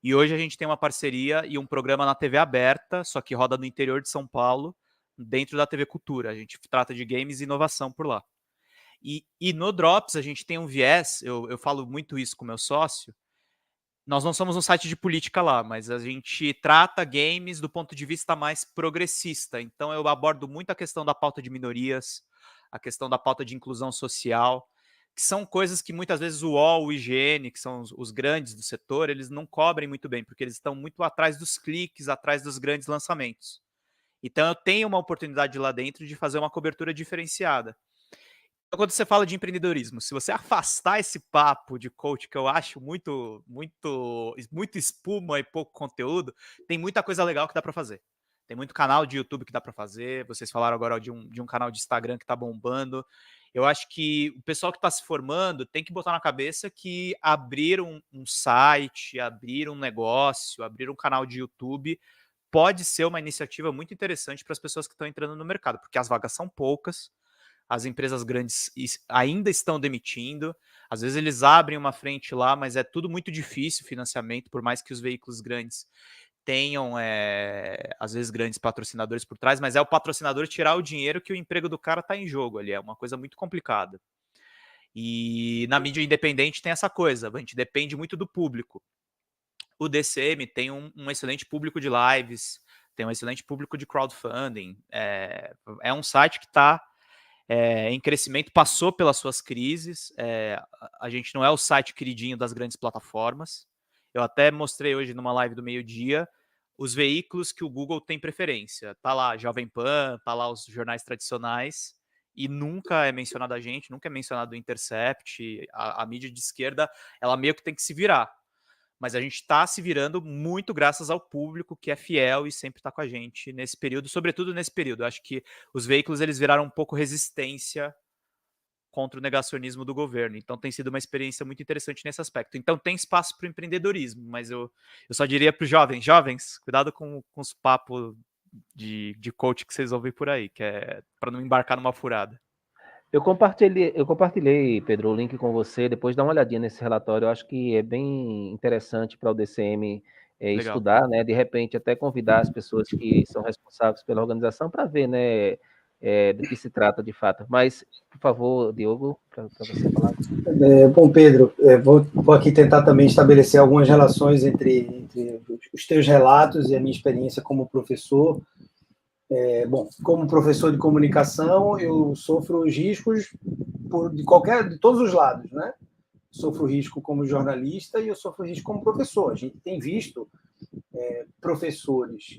e hoje a gente tem uma parceria e um programa na TV aberta, só que roda no interior de São Paulo, dentro da TV Cultura. A gente trata de games e inovação por lá. E no Drops a gente tem um viés, eu falo muito isso com meu sócio, Nós não somos um site de política lá, mas a gente trata games do ponto de vista mais progressista. Então eu abordo muito a questão da pauta de minorias, a questão da pauta de inclusão social, que são coisas que muitas vezes o UOL, o IGN, que são os grandes do setor, eles não cobrem muito bem, porque eles estão muito atrás dos cliques, atrás dos grandes lançamentos. Então eu tenho uma oportunidade lá dentro de fazer uma cobertura diferenciada. Então, quando você fala de empreendedorismo, se você afastar esse papo de coach, que eu acho muito espuma e pouco conteúdo, tem muita coisa legal que dá para fazer. Tem muito canal de YouTube que dá para fazer. Vocês falaram agora de um canal de Instagram que está bombando. Eu acho que o pessoal que está se formando tem que botar na cabeça que abrir um site, abrir um negócio, abrir um canal de YouTube pode ser uma iniciativa muito interessante para as pessoas que estão entrando no mercado, porque as vagas são poucas. As empresas grandes ainda estão demitindo, às vezes eles abrem uma frente lá, mas é tudo muito difícil o financiamento, por mais que os veículos grandes tenham, às vezes, grandes patrocinadores por trás, mas é o patrocinador tirar o dinheiro que o emprego do cara está em jogo ali, é uma coisa muito complicada. E na mídia independente tem essa coisa, a gente depende muito do público. O DCM tem um excelente público de lives, tem um excelente público de crowdfunding, é um site que está em crescimento, passou pelas suas crises. A gente não é o site queridinho das grandes plataformas. Eu até mostrei hoje numa live do meio-dia os veículos que o Google tem preferência. Tá lá Jovem Pan, tá lá os jornais tradicionais, e nunca é mencionado a gente, nunca é mencionado o Intercept. A mídia de esquerda, ela meio que tem que se virar. Mas a gente está se virando muito graças ao público que é fiel e sempre está com a gente nesse período, sobretudo nesse período. Eu acho que os veículos eles viraram um pouco resistência contra o negacionismo do governo. Então tem sido uma experiência muito interessante nesse aspecto. Então tem espaço para o empreendedorismo, mas eu só diria para os jovens, cuidado com os papos de coach que vocês ouvem por aí, que é para não embarcar numa furada. Eu compartilhei, Pedro, o link com você. Depois dá uma olhadinha nesse relatório. Eu acho que é bem interessante para o DCM estudar, né? De repente, até convidar as pessoas que são responsáveis pela organização para ver, né? Do que se trata de fato. Mas, por favor, Diogo, para você falar. Bom, Pedro, vou aqui tentar também estabelecer algumas relações entre os teus relatos e a minha experiência como professor. Bom, como professor de comunicação, eu sofro os riscos de todos os lados, né? Sofro risco como jornalista e eu sofro risco como professor. A gente tem visto professores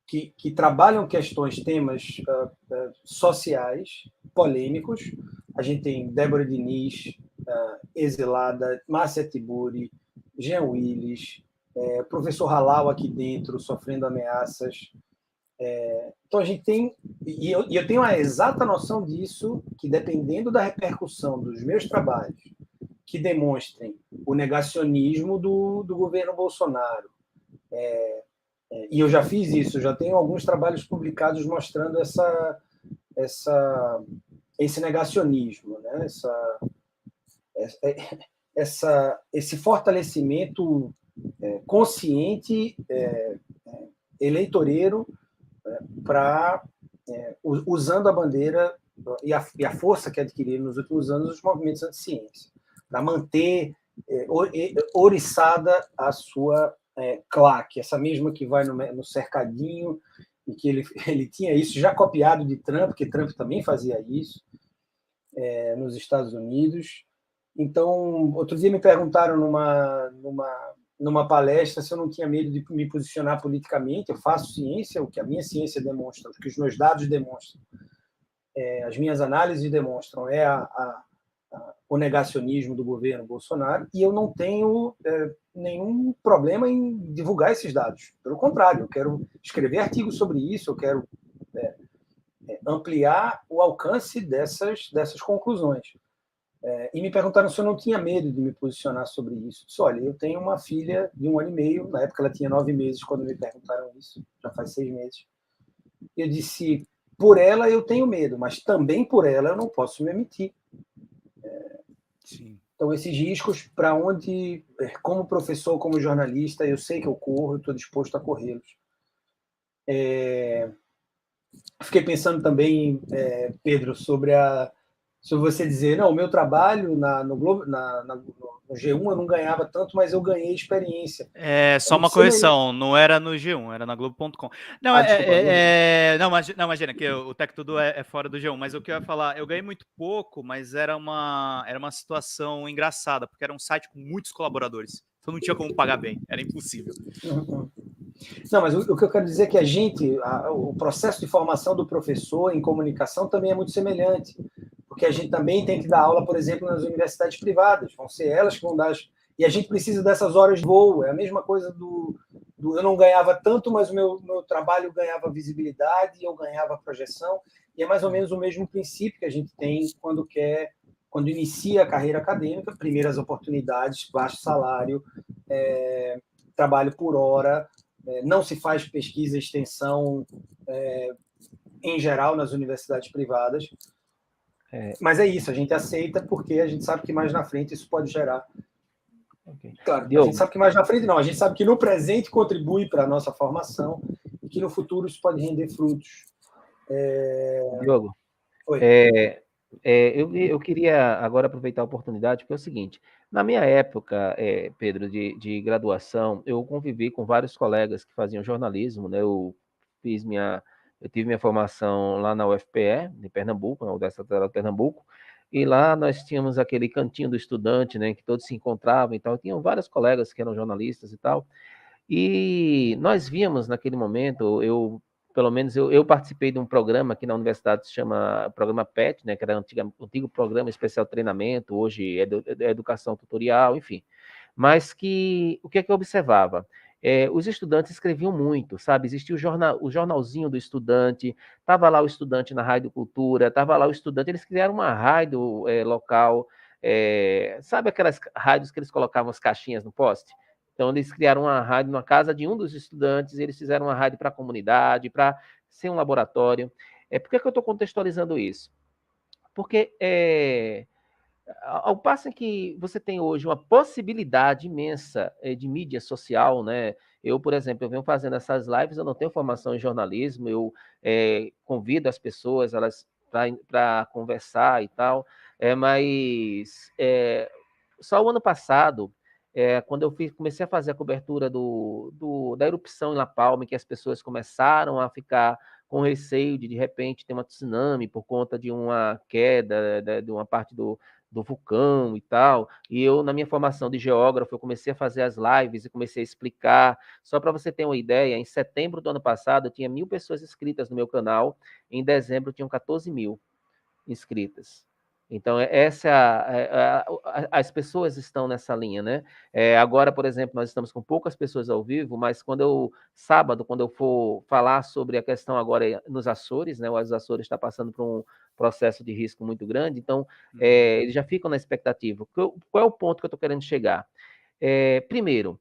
que trabalham temas sociais polêmicos. A gente tem Débora Diniz, exilada, Márcia Tiburi, Jean Willis, professor Halal aqui dentro, sofrendo ameaças. Então a gente tem, e eu tenho a exata noção disso, que dependendo da repercussão dos meus trabalhos, que demonstrem o negacionismo do governo Bolsonaro, e eu já fiz isso, já tenho alguns trabalhos publicados mostrando esse negacionismo, né? Esse fortalecimento consciente, eleitoreiro, usando a bandeira e a força que adquiriram nos últimos anos os movimentos anti-ciência, para manter oriçada a sua claque, essa mesma que vai no cercadinho, e que ele tinha isso já copiado de Trump, porque Trump também fazia isso nos Estados Unidos. Então, outro dia me perguntaram numa palestra se eu não tinha medo de me posicionar politicamente. Eu faço ciência, o que a minha ciência demonstra, o que os meus dados demonstram, as minhas análises demonstram, o negacionismo do governo Bolsonaro, e eu não tenho nenhum problema em divulgar esses dados. Pelo contrário, eu quero escrever artigos sobre isso, eu quero ampliar o alcance dessas conclusões. E me perguntaram se eu não tinha medo de me posicionar sobre isso. Eu disse, olha, eu tenho uma filha de 1 ano e meio, na época ela tinha 9 meses quando me perguntaram isso, já faz 6 meses. Eu disse, por ela eu tenho medo, mas também por ela eu não posso me omitir. Sim. Então, esses riscos, para onde, como professor, como jornalista, eu sei que eu corro, eu estou disposto a corrê-los. Fiquei pensando também, Pedro, sobre Se você dizer, não, o meu trabalho no Globo, no G1 eu não ganhava tanto, mas eu ganhei experiência. Só uma correção, não era no G1, era na Globo.com. Não, desculpa, não, imagina que o Tech Tudo é fora do G1, mas o que eu ia falar, eu ganhei muito pouco, mas era uma situação engraçada, porque era um site com muitos colaboradores, então não tinha como pagar bem, era impossível. Não, mas o que eu quero dizer é que o processo de formação do professor em comunicação também é muito semelhante, porque a gente também tem que dar aula, por exemplo, nas universidades privadas, vão ser elas que vão dar e a gente precisa dessas horas de voo, é a mesma coisa eu não ganhava tanto, mas o meu trabalho ganhava visibilidade, eu ganhava projeção, e é mais ou menos o mesmo princípio que a gente tem quando inicia a carreira acadêmica, primeiras oportunidades, baixo salário, trabalho por hora, não se faz pesquisa e extensão em geral nas universidades privadas, mas é isso, a gente aceita porque a gente sabe que mais na frente isso pode gerar. Okay. Claro, Diogo. A gente sabe que mais na frente não, a gente sabe que no presente contribui para a nossa formação e que no futuro isso pode render frutos. Diogo, eu queria agora aproveitar a oportunidade, porque é o seguinte, na minha época, Pedro, de graduação, eu convivi com vários colegas que faziam jornalismo, né? Eu tive minha formação lá na UFPE, de Pernambuco, na Universidade Federal de Pernambuco, e lá nós tínhamos aquele cantinho do estudante, né, que todos se encontravam e tal. Tinham vários colegas que eram jornalistas e tal. E nós víamos naquele momento, pelo menos eu participei de um programa aqui na universidade que se chama Programa PET, né, que era antigo Programa Especial de Treinamento, hoje é Educação Tutorial, enfim. Mas o que é que eu observava? Os estudantes escreviam muito, sabe? Existia o jornalzinho do estudante, estava lá o estudante na Rádio Cultura, estava lá o estudante, eles criaram uma rádio local, sabe aquelas rádios que eles colocavam as caixinhas no poste? Então, eles criaram uma rádio na casa de um dos estudantes, eles fizeram uma rádio para a comunidade, para ser um laboratório. Por que eu estou contextualizando isso? Porque ao passo em que você tem hoje uma possibilidade imensa de mídia social, né? Eu, por exemplo, eu venho fazendo essas lives, eu não tenho formação em jornalismo, eu convido as pessoas para conversar e tal, mas só o ano passado, quando eu comecei a fazer a cobertura da erupção em La Palma, que as pessoas começaram a ficar com receio de repente, ter uma tsunami por conta de uma queda de uma parte do vulcão e tal, e eu, na minha formação de geógrafo, eu comecei a fazer as lives e comecei a explicar, só para você ter uma ideia, em setembro do ano passado, eu tinha 1.000 pessoas inscritas no meu canal, em dezembro tinham 14.000 inscritas. Então, as pessoas estão nessa linha, né? Agora, por exemplo, nós estamos com poucas pessoas ao vivo, mas sábado, quando eu for falar sobre a questão agora nos Açores, né? Os Açores está passando por um processo de risco muito grande, então, eles já ficam na expectativa. Qual é o ponto que eu estou querendo chegar? Primeiro,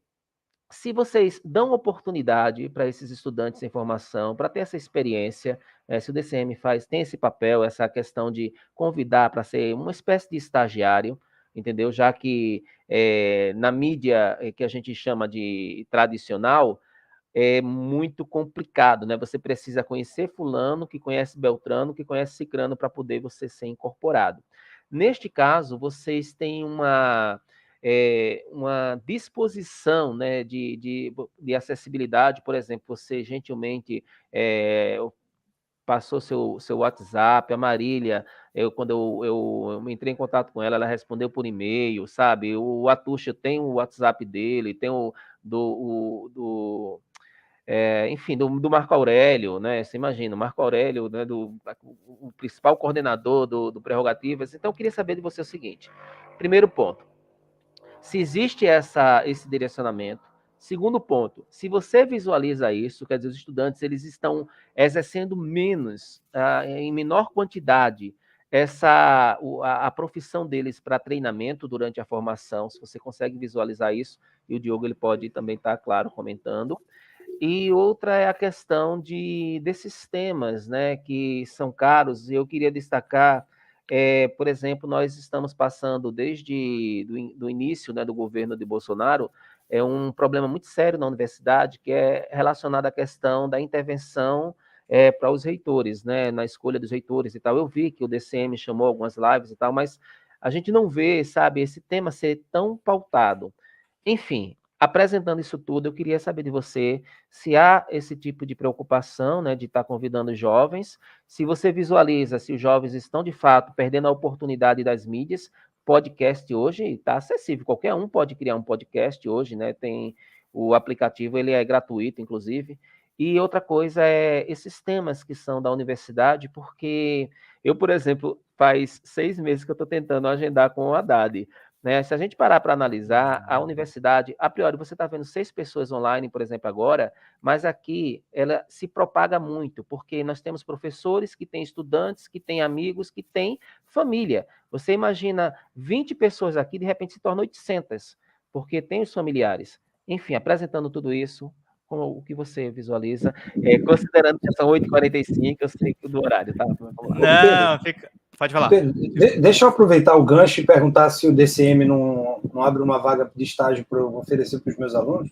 se vocês dão oportunidade para esses estudantes em formação, para ter essa experiência, se o DCM tem esse papel, essa questão de convidar para ser uma espécie de estagiário, entendeu? Já que na mídia que a gente chama de tradicional, é muito complicado, né? Você precisa conhecer fulano, que conhece Beltrano, que conhece Cicrano, para poder você ser incorporado. Neste caso, vocês têm uma disposição, né, de acessibilidade, por exemplo, você gentilmente passou seu WhatsApp, a Marília, quando eu entrei em contato com ela, ela respondeu por e-mail, sabe? O Atucha tem o WhatsApp dele, tem enfim, do Marco Aurélio, né? Você imagina, o Marco Aurélio, né, o principal coordenador do Prerrogativas. Então, eu queria saber de você o seguinte: primeiro ponto, se existe esse direcionamento. Segundo ponto, se você visualiza isso, quer dizer, os estudantes eles estão exercendo menos, em menor quantidade, a profissão deles para treinamento durante a formação, se você consegue visualizar isso, e o Diogo ele pode também estar, claro, comentando. E outra é a questão desses temas, né, que são caros, e eu queria destacar, por exemplo, nós estamos passando desde do início, né, do governo de Bolsonaro, um problema muito sério na universidade, que é relacionado à questão da intervenção para os reitores, né, na escolha dos reitores e tal. Eu vi que o DCM chamou algumas lives e tal, mas a gente não vê, sabe, esse tema ser tão pautado. Enfim, apresentando isso tudo, eu queria saber de você se há esse tipo de preocupação, né, de estar convidando jovens, se você visualiza se os jovens estão, de fato, perdendo a oportunidade das mídias. Podcast hoje está acessível, qualquer um pode criar um podcast hoje, né, tem o aplicativo, ele é gratuito, inclusive. E outra coisa é esses temas que são da universidade, porque eu, por exemplo, faz 6 meses que eu estou tentando agendar com o Haddad, né? Se a gente parar para analisar, a universidade, a priori, você está vendo 6 pessoas online, por exemplo, agora, mas aqui ela se propaga muito, porque nós temos professores que têm estudantes, que têm amigos, que têm família. Você imagina 20 pessoas aqui, de repente se torna 800, porque tem os familiares. Enfim, apresentando tudo isso, como o que você visualiza, considerando que são 8h45, eu sei do horário, tá? Não, fica... Pode falar. Pedro, deixa eu aproveitar o gancho e perguntar se o DCM não abre uma vaga de estágio para eu oferecer para os meus alunos.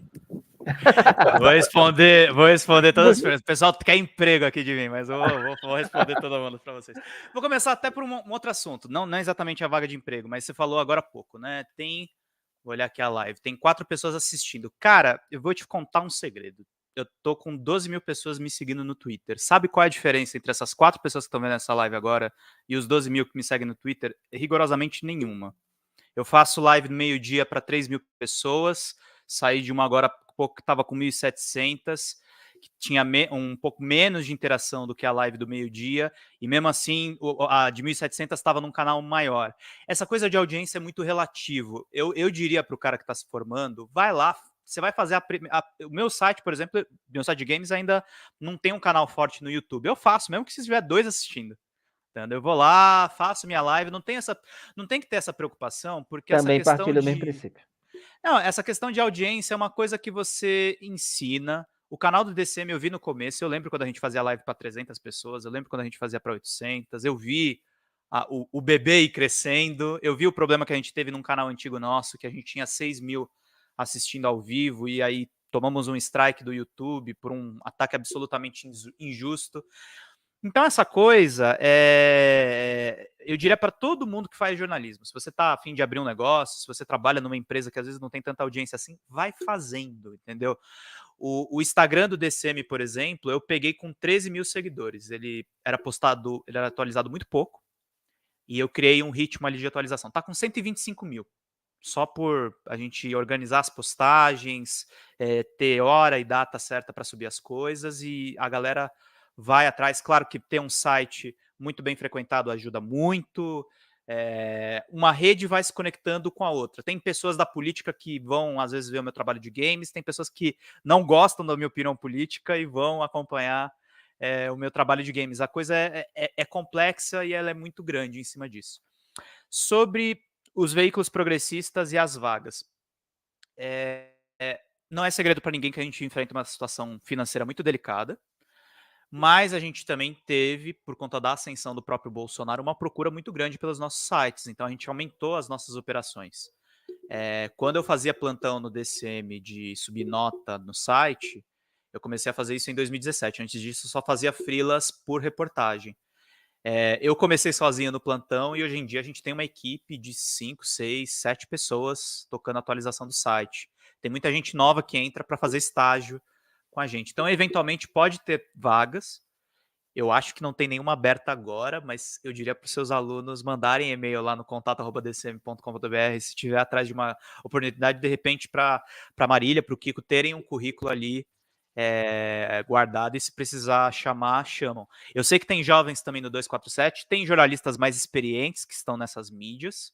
Vou responder todas as perguntas. O pessoal quer emprego aqui de mim, mas eu vou responder todo mundo para vocês. Vou começar até por um outro assunto, não exatamente a vaga de emprego, mas você falou agora há pouco, né? Vou olhar aqui a live, tem 4 pessoas assistindo. Cara, eu vou te contar um segredo. Eu tô com 12 mil pessoas me seguindo no Twitter. Sabe qual é a diferença entre essas 4 pessoas que estão vendo essa live agora e os 12 mil que me seguem no Twitter? Rigorosamente nenhuma. Eu faço live no meio-dia para 3 mil pessoas, saí de uma agora pouco que estava com 1.700, que tinha um pouco menos de interação do que a live do meio-dia, e mesmo assim a de 1.700 estava num canal maior. Essa coisa de audiência é muito relativo. Eu diria para o cara que está se formando, vai lá, você vai fazer o meu site, por exemplo, meu site de games ainda não tem um canal forte no YouTube. Eu faço, mesmo que se tiver 2 assistindo. Eu vou lá, faço minha live, não tem que ter essa preocupação, porque também essa questão partilho do mesmo princípio. Não, essa questão de audiência é uma coisa que você ensina. O canal do DCM eu vi no começo, eu lembro quando a gente fazia live para 300 pessoas, eu lembro quando a gente fazia para 800, eu vi o bebê ir crescendo, eu vi o problema que a gente teve num canal antigo nosso, que a gente tinha 6 mil assistindo ao vivo, e aí tomamos um strike do YouTube por um ataque absolutamente injusto. Então, essa coisa, eu diria para todo mundo que faz jornalismo, se você está a fim de abrir um negócio, se você trabalha numa empresa que às vezes não tem tanta audiência assim, vai fazendo, entendeu? O Instagram do DCM, por exemplo, eu peguei com 13 mil seguidores, ele era atualizado muito pouco, e eu criei um ritmo ali de atualização. Tá com 125 mil, só por a gente organizar as postagens, ter hora e data certa para subir as coisas, e a galera vai atrás. Claro que ter um site muito bem frequentado ajuda muito. Uma rede vai se conectando com a outra. Tem pessoas da política que vão, às vezes, ver o meu trabalho de games, tem pessoas que não gostam da minha opinião política e vão acompanhar o meu trabalho de games. A coisa é complexa e ela é muito grande em cima disso. Sobre os veículos progressistas e as vagas. Não é segredo para ninguém que a gente enfrenta uma situação financeira muito delicada, mas a gente também teve, por conta da ascensão do próprio Bolsonaro, uma procura muito grande pelos nossos sites, então a gente aumentou as nossas operações. Quando eu fazia plantão no DCM de subir nota no site, eu comecei a fazer isso em 2017. Antes disso, eu só fazia freelas por reportagem. Eu comecei sozinho no plantão e hoje em dia a gente tem uma equipe de 5, 6, 7 pessoas tocando a atualização do site. Tem muita gente nova que entra para fazer estágio com a gente. Então, eventualmente, pode ter vagas. Eu acho que não tem nenhuma aberta agora, mas eu diria para os seus alunos mandarem e-mail lá no contato@dcm.com.br se tiver atrás de uma oportunidade, de repente, para a Marília, para o Kiko, terem um currículo ali guardado, e se precisar chamar, chamam. Eu sei que tem jovens também no 247, tem jornalistas mais experientes que estão nessas mídias,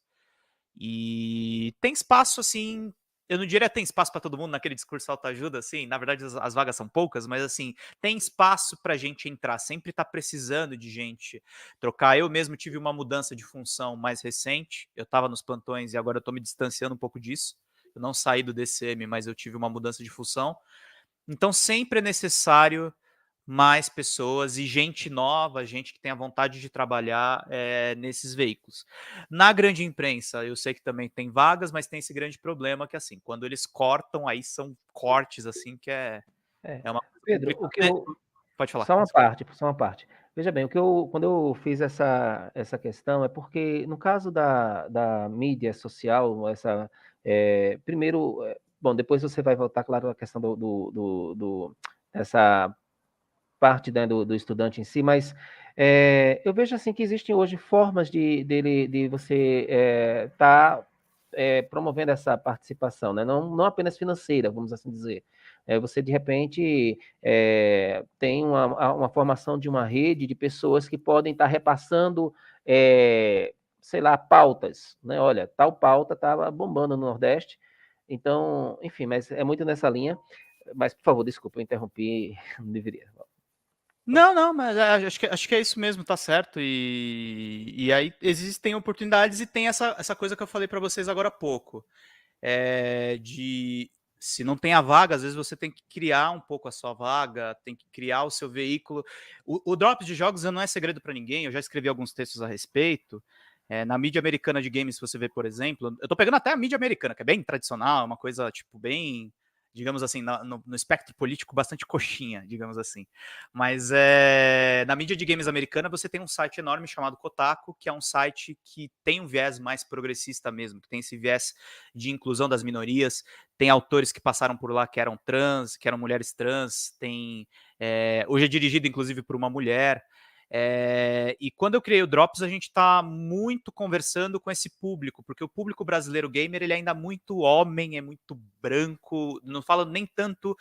e tem espaço, assim, eu não diria que tem espaço para todo mundo naquele discurso autoajuda, assim, na verdade as vagas são poucas, mas assim, tem espaço para gente entrar, sempre está precisando de gente trocar. Eu mesmo tive uma mudança de função mais recente, eu estava nos plantões e agora eu estou me distanciando um pouco disso, eu não saí do DCM, mas eu tive uma mudança de função. Então, sempre é necessário mais pessoas e gente nova, gente que tenha vontade de trabalhar nesses veículos. Na grande imprensa, eu sei que também tem vagas, mas tem esse grande problema que, assim, quando eles cortam, aí são cortes, assim, que é uma coisa Pedro, complicada. Pode falar. Só uma parte. Veja bem, quando eu fiz essa questão é porque, no caso da mídia social, primeiro, bom, depois você vai voltar, claro, à questão dessa parte, né, do estudante em si, mas eu vejo assim que existem hoje formas de você estar promovendo essa participação, né? Não apenas financeira, vamos assim dizer. Você, de repente, tem uma formação de uma rede de pessoas que podem estar repassando, sei lá, pautas, né? Olha, tal pauta estava bombando no Nordeste, então, enfim, mas é muito nessa linha. Mas, por favor, desculpa, eu interrompi, não deveria. Não, mas acho que é isso mesmo, tá certo. E aí existem oportunidades e tem essa coisa que eu falei para vocês agora há pouco. Se não tem a vaga, às vezes você tem que criar um pouco a sua vaga, tem que criar o seu veículo. O Drops de jogos não é segredo para ninguém, eu já escrevi alguns textos a respeito. Na mídia americana de games, se você vê, por exemplo, eu tô pegando até a mídia americana, que é bem tradicional, uma coisa, tipo, bem, digamos assim, no espectro político, bastante coxinha, digamos assim. Mas na mídia de games americana, você tem um site enorme chamado Kotaku, que é um site que tem um viés mais progressista mesmo, que tem esse viés de inclusão das minorias. Tem autores que passaram por lá que eram trans, que eram mulheres trans. Hoje é dirigido, inclusive, por uma mulher. E quando eu criei o Drops, a gente está muito conversando com esse público, porque o público brasileiro gamer ele é ainda muito homem, é muito branco, não falo nem tanto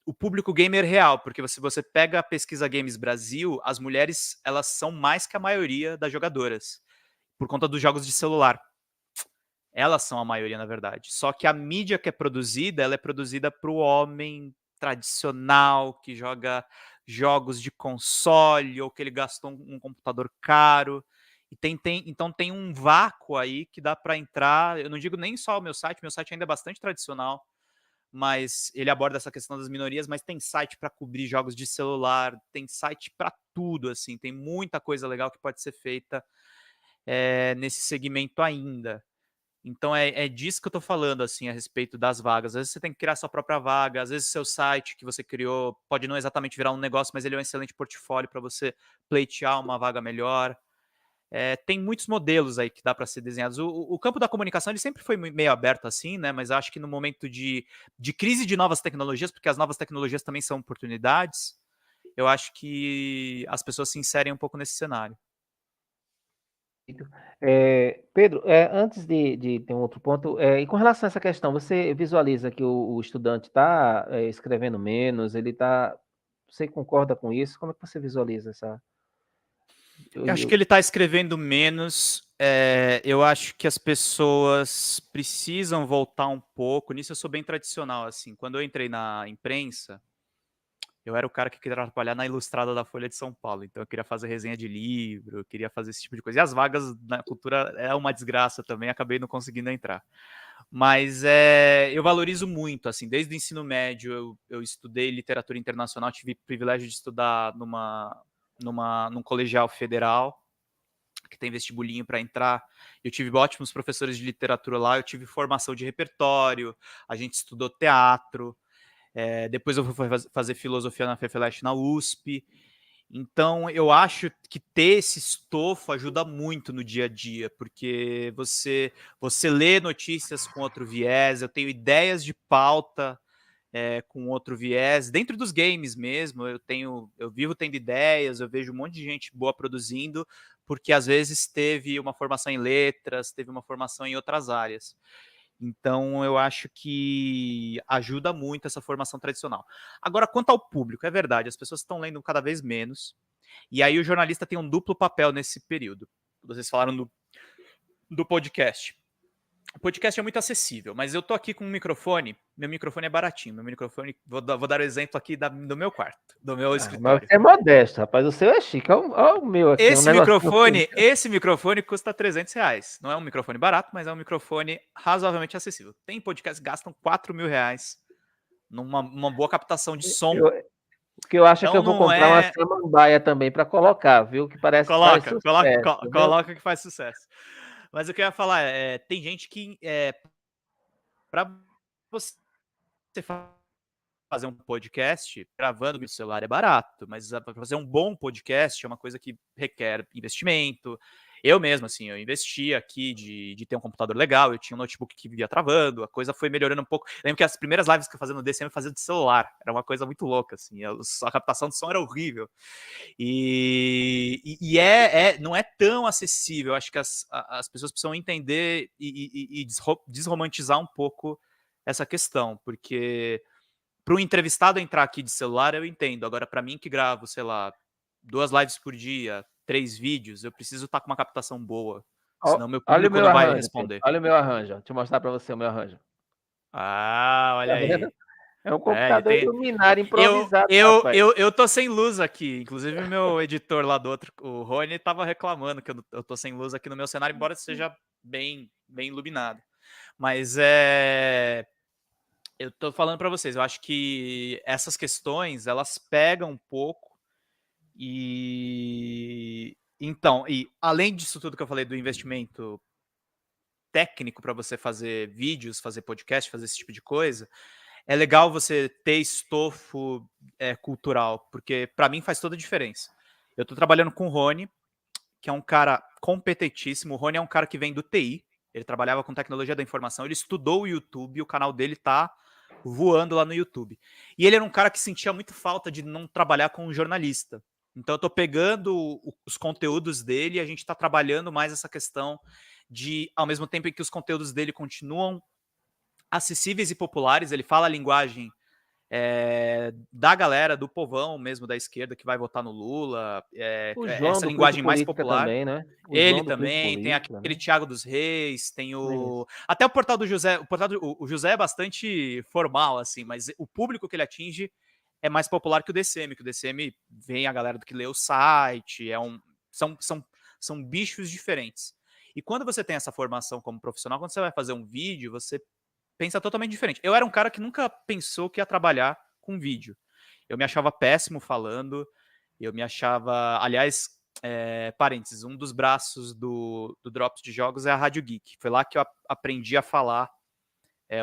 o público gamer real, porque se você pega a pesquisa Games Brasil, as mulheres elas são mais que a maioria das jogadoras, por conta dos jogos de celular. Elas são a maioria, na verdade. Só que a mídia que é produzida, ela é produzida para o homem tradicional, que joga jogos de console, ou que ele gastou um computador caro. Então tem um vácuo aí que dá para entrar. Eu não digo nem só o meu site ainda é bastante tradicional, mas ele aborda essa questão das minorias, mas tem site para cobrir jogos de celular, tem site para tudo, assim, tem muita coisa legal que pode ser feita nesse segmento ainda. Então é disso que eu tô falando, assim, a respeito das vagas. Às vezes você tem que criar sua própria vaga, às vezes seu site que você criou pode não exatamente virar um negócio, mas ele é um excelente portfólio para você pleitear uma vaga melhor. Tem muitos modelos aí que dá para ser desenhados. O campo da comunicação ele sempre foi meio aberto assim, né? Mas acho que no momento de crise de novas tecnologias, porque as novas tecnologias também são oportunidades, eu acho que as pessoas se inserem um pouco nesse cenário. Pedro, antes de ter um outro ponto, e com relação a essa questão, você visualiza que o estudante está escrevendo menos, você concorda com isso? Como é que você visualiza essa? Eu acho que ele está escrevendo menos. Eu acho que as pessoas precisam voltar um pouco. Nisso eu sou bem tradicional, assim. Quando eu entrei na imprensa, eu era o cara que queria trabalhar na Ilustrada da Folha de São Paulo. Então eu queria fazer resenha de livro, eu queria fazer esse tipo de coisa. E as vagas na cultura é uma desgraça também, acabei não conseguindo entrar. Mas eu valorizo muito, assim, desde o ensino médio eu estudei literatura internacional, tive o privilégio de estudar num colegial federal, que tem vestibulinho para entrar. Eu tive ótimos professores de literatura lá, eu tive formação de repertório, a gente estudou teatro, depois eu fui fazer filosofia na FEFELESH na USP. Então, eu acho que ter esse estofo ajuda muito no dia a dia, porque você lê notícias com outro viés, eu tenho ideias de pauta com outro viés, dentro dos games mesmo, eu vivo tendo ideias, eu vejo um monte de gente boa produzindo, porque às vezes teve uma formação em letras, teve uma formação em outras áreas. Então, eu acho que ajuda muito essa formação tradicional. Agora, quanto ao público, é verdade, as pessoas estão lendo cada vez menos, e aí o jornalista tem um duplo papel nesse período. Vocês falaram do podcast. O podcast é muito acessível, mas eu tô aqui com um microfone, meu microfone é baratinho, meu microfone, vou dar o exemplo aqui do meu quarto, do meu escritório. Mas você é modesto, rapaz, o seu é chique, olha o meu aqui. Esse microfone custa R$300, não é um microfone barato, mas é um microfone razoavelmente acessível. Tem podcasts que gastam R$4.000 numa boa captação de som. Porque eu acho então, que eu vou comprar uma samambaia também para colocar, viu? Que parece que faz sucesso. Coloca que faz sucesso. Mas o que eu ia falar tem gente que para você fazer um podcast gravando no celular é barato, mas para fazer um bom podcast é uma coisa que requer investimento. Eu mesmo, assim, eu investi aqui de ter um computador legal, eu tinha um notebook que vivia travando, a coisa foi melhorando um pouco. Eu lembro que as primeiras lives que eu fazia no DCM eu fazia de celular, era uma coisa muito louca, assim, a captação de som era horrível. Não é tão acessível, acho que as pessoas precisam entender e desromantizar um pouco essa questão, porque para o entrevistado entrar aqui de celular eu entendo, agora para mim que gravo, sei lá, 2 lives por dia, 3 vídeos, eu preciso estar com uma captação boa, senão meu público não vai responder. Olha o meu arranjo, deixa eu mostrar para você o meu arranjo. Olha aí. É um computador iluminar improvisado. Eu tô sem luz aqui. Inclusive, o meu editor lá do outro, o Rony, tava reclamando que eu tô sem luz aqui no meu cenário, embora seja bem iluminado. Mas eu tô falando para vocês, eu acho que essas questões, elas pegam um pouco então, além disso tudo que eu falei do investimento técnico para você fazer vídeos, fazer podcast, fazer esse tipo de coisa, é legal você ter estofo cultural, porque para mim faz toda a diferença. Eu estou trabalhando com o Rony, que é um cara competentíssimo. O Rony é um cara que vem do TI, ele trabalhava com tecnologia da informação, ele estudou o YouTube, o canal dele tá voando lá no YouTube. E ele era um cara que sentia muito falta de não trabalhar com um jornalista. Então eu estou pegando os conteúdos dele e a gente está trabalhando mais essa questão de, ao mesmo tempo em que os conteúdos dele continuam acessíveis e populares, ele fala a linguagem da galera, do povão mesmo, da esquerda, que vai votar no Lula, essa linguagem mais popular. Também, né? Ele também, tem aquele Thiago dos Reis, tem o... Até o Portal do José, o José é bastante formal, assim, mas o público que ele atinge é mais popular que o DCM, vem a galera do que lê o site, são bichos diferentes. E quando você tem essa formação como profissional, quando você vai fazer um vídeo, você pensa totalmente diferente. Eu era um cara que nunca pensou que ia trabalhar com vídeo. Eu me achava péssimo falando, eu me achava... Aliás, parênteses, um dos braços do Drops de Jogos é a Rádio Geek. Foi lá que eu aprendi a falar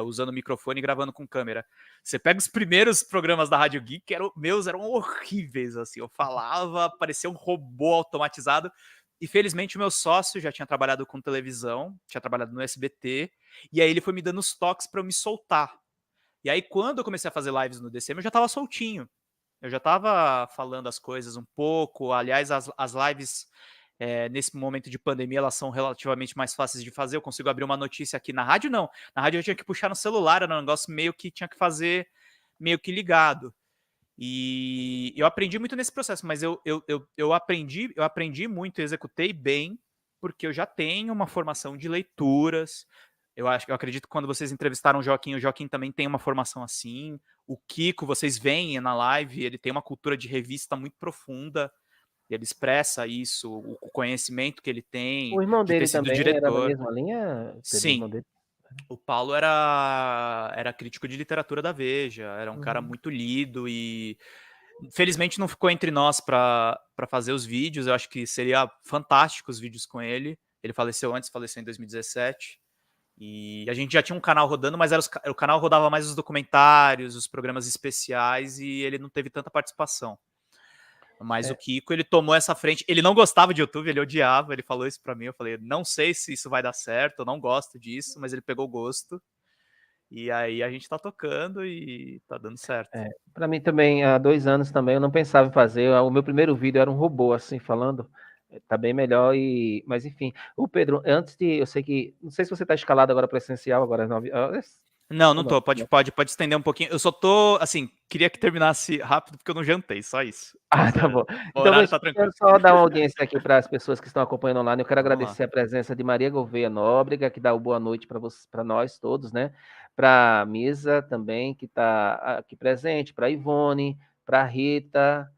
usando microfone e gravando com câmera. Você pega os primeiros programas da Rádio Geek, meus eram horríveis, assim. Eu falava, parecia um robô automatizado. E felizmente o meu sócio já tinha trabalhado com televisão, tinha trabalhado no SBT, e aí ele foi me dando os toques para eu me soltar. E aí quando eu comecei a fazer lives no DCM, eu já estava soltinho. Eu já estava falando as coisas um pouco. Aliás, as lives nesse momento de pandemia, elas são relativamente mais fáceis de fazer. Eu consigo abrir uma notícia aqui na rádio, não. Na rádio eu tinha que puxar no celular, era um negócio meio que tinha que fazer meio que ligado. E eu aprendi muito nesse processo, mas eu aprendi muito, executei bem, porque eu já tenho uma formação de leituras. Eu acredito que quando vocês entrevistaram o Joaquim também tem uma formação assim. O Kiko, vocês veem na live, ele tem uma cultura de revista muito profunda. Ele expressa isso, o conhecimento que ele tem. O irmão de ter dele sido também diretor. era da mesma linha? Sim. O Paulo era crítico de literatura da Veja, era um cara muito lido e felizmente não ficou entre nós para fazer os vídeos. Eu acho que seria fantástico os vídeos com ele. Ele faleceu em 2017. E a gente já tinha um canal rodando, mas o canal rodava mais os documentários, os programas especiais, e ele não teve tanta participação. Mas o Kiko, ele tomou essa frente. Ele não gostava de YouTube, ele odiava, ele falou isso pra mim. Eu falei, não sei se isso vai dar certo, eu não gosto disso, mas ele pegou gosto. E aí a gente tá tocando e tá dando certo. Pra mim também, há 2 anos também, eu não pensava em fazer. O meu primeiro vídeo era um robô, assim, falando. Tá bem melhor Mas enfim, o Pedro, eu sei que... Não sei se você tá escalado agora para essencial, agora às 9 horas. Não tô. Pode estender um pouquinho. Eu só tô, assim, queria que terminasse rápido, porque eu não jantei, só isso. Tá bom. Então, eu quero só dar uma audiência aqui para as pessoas que estão acompanhando online. Eu quero agradecer a presença de Maria Gouveia Nóbrega, que dá o boa noite para nós todos, né? Para a Misa também, que está aqui presente, para a Ivone, para a Rita,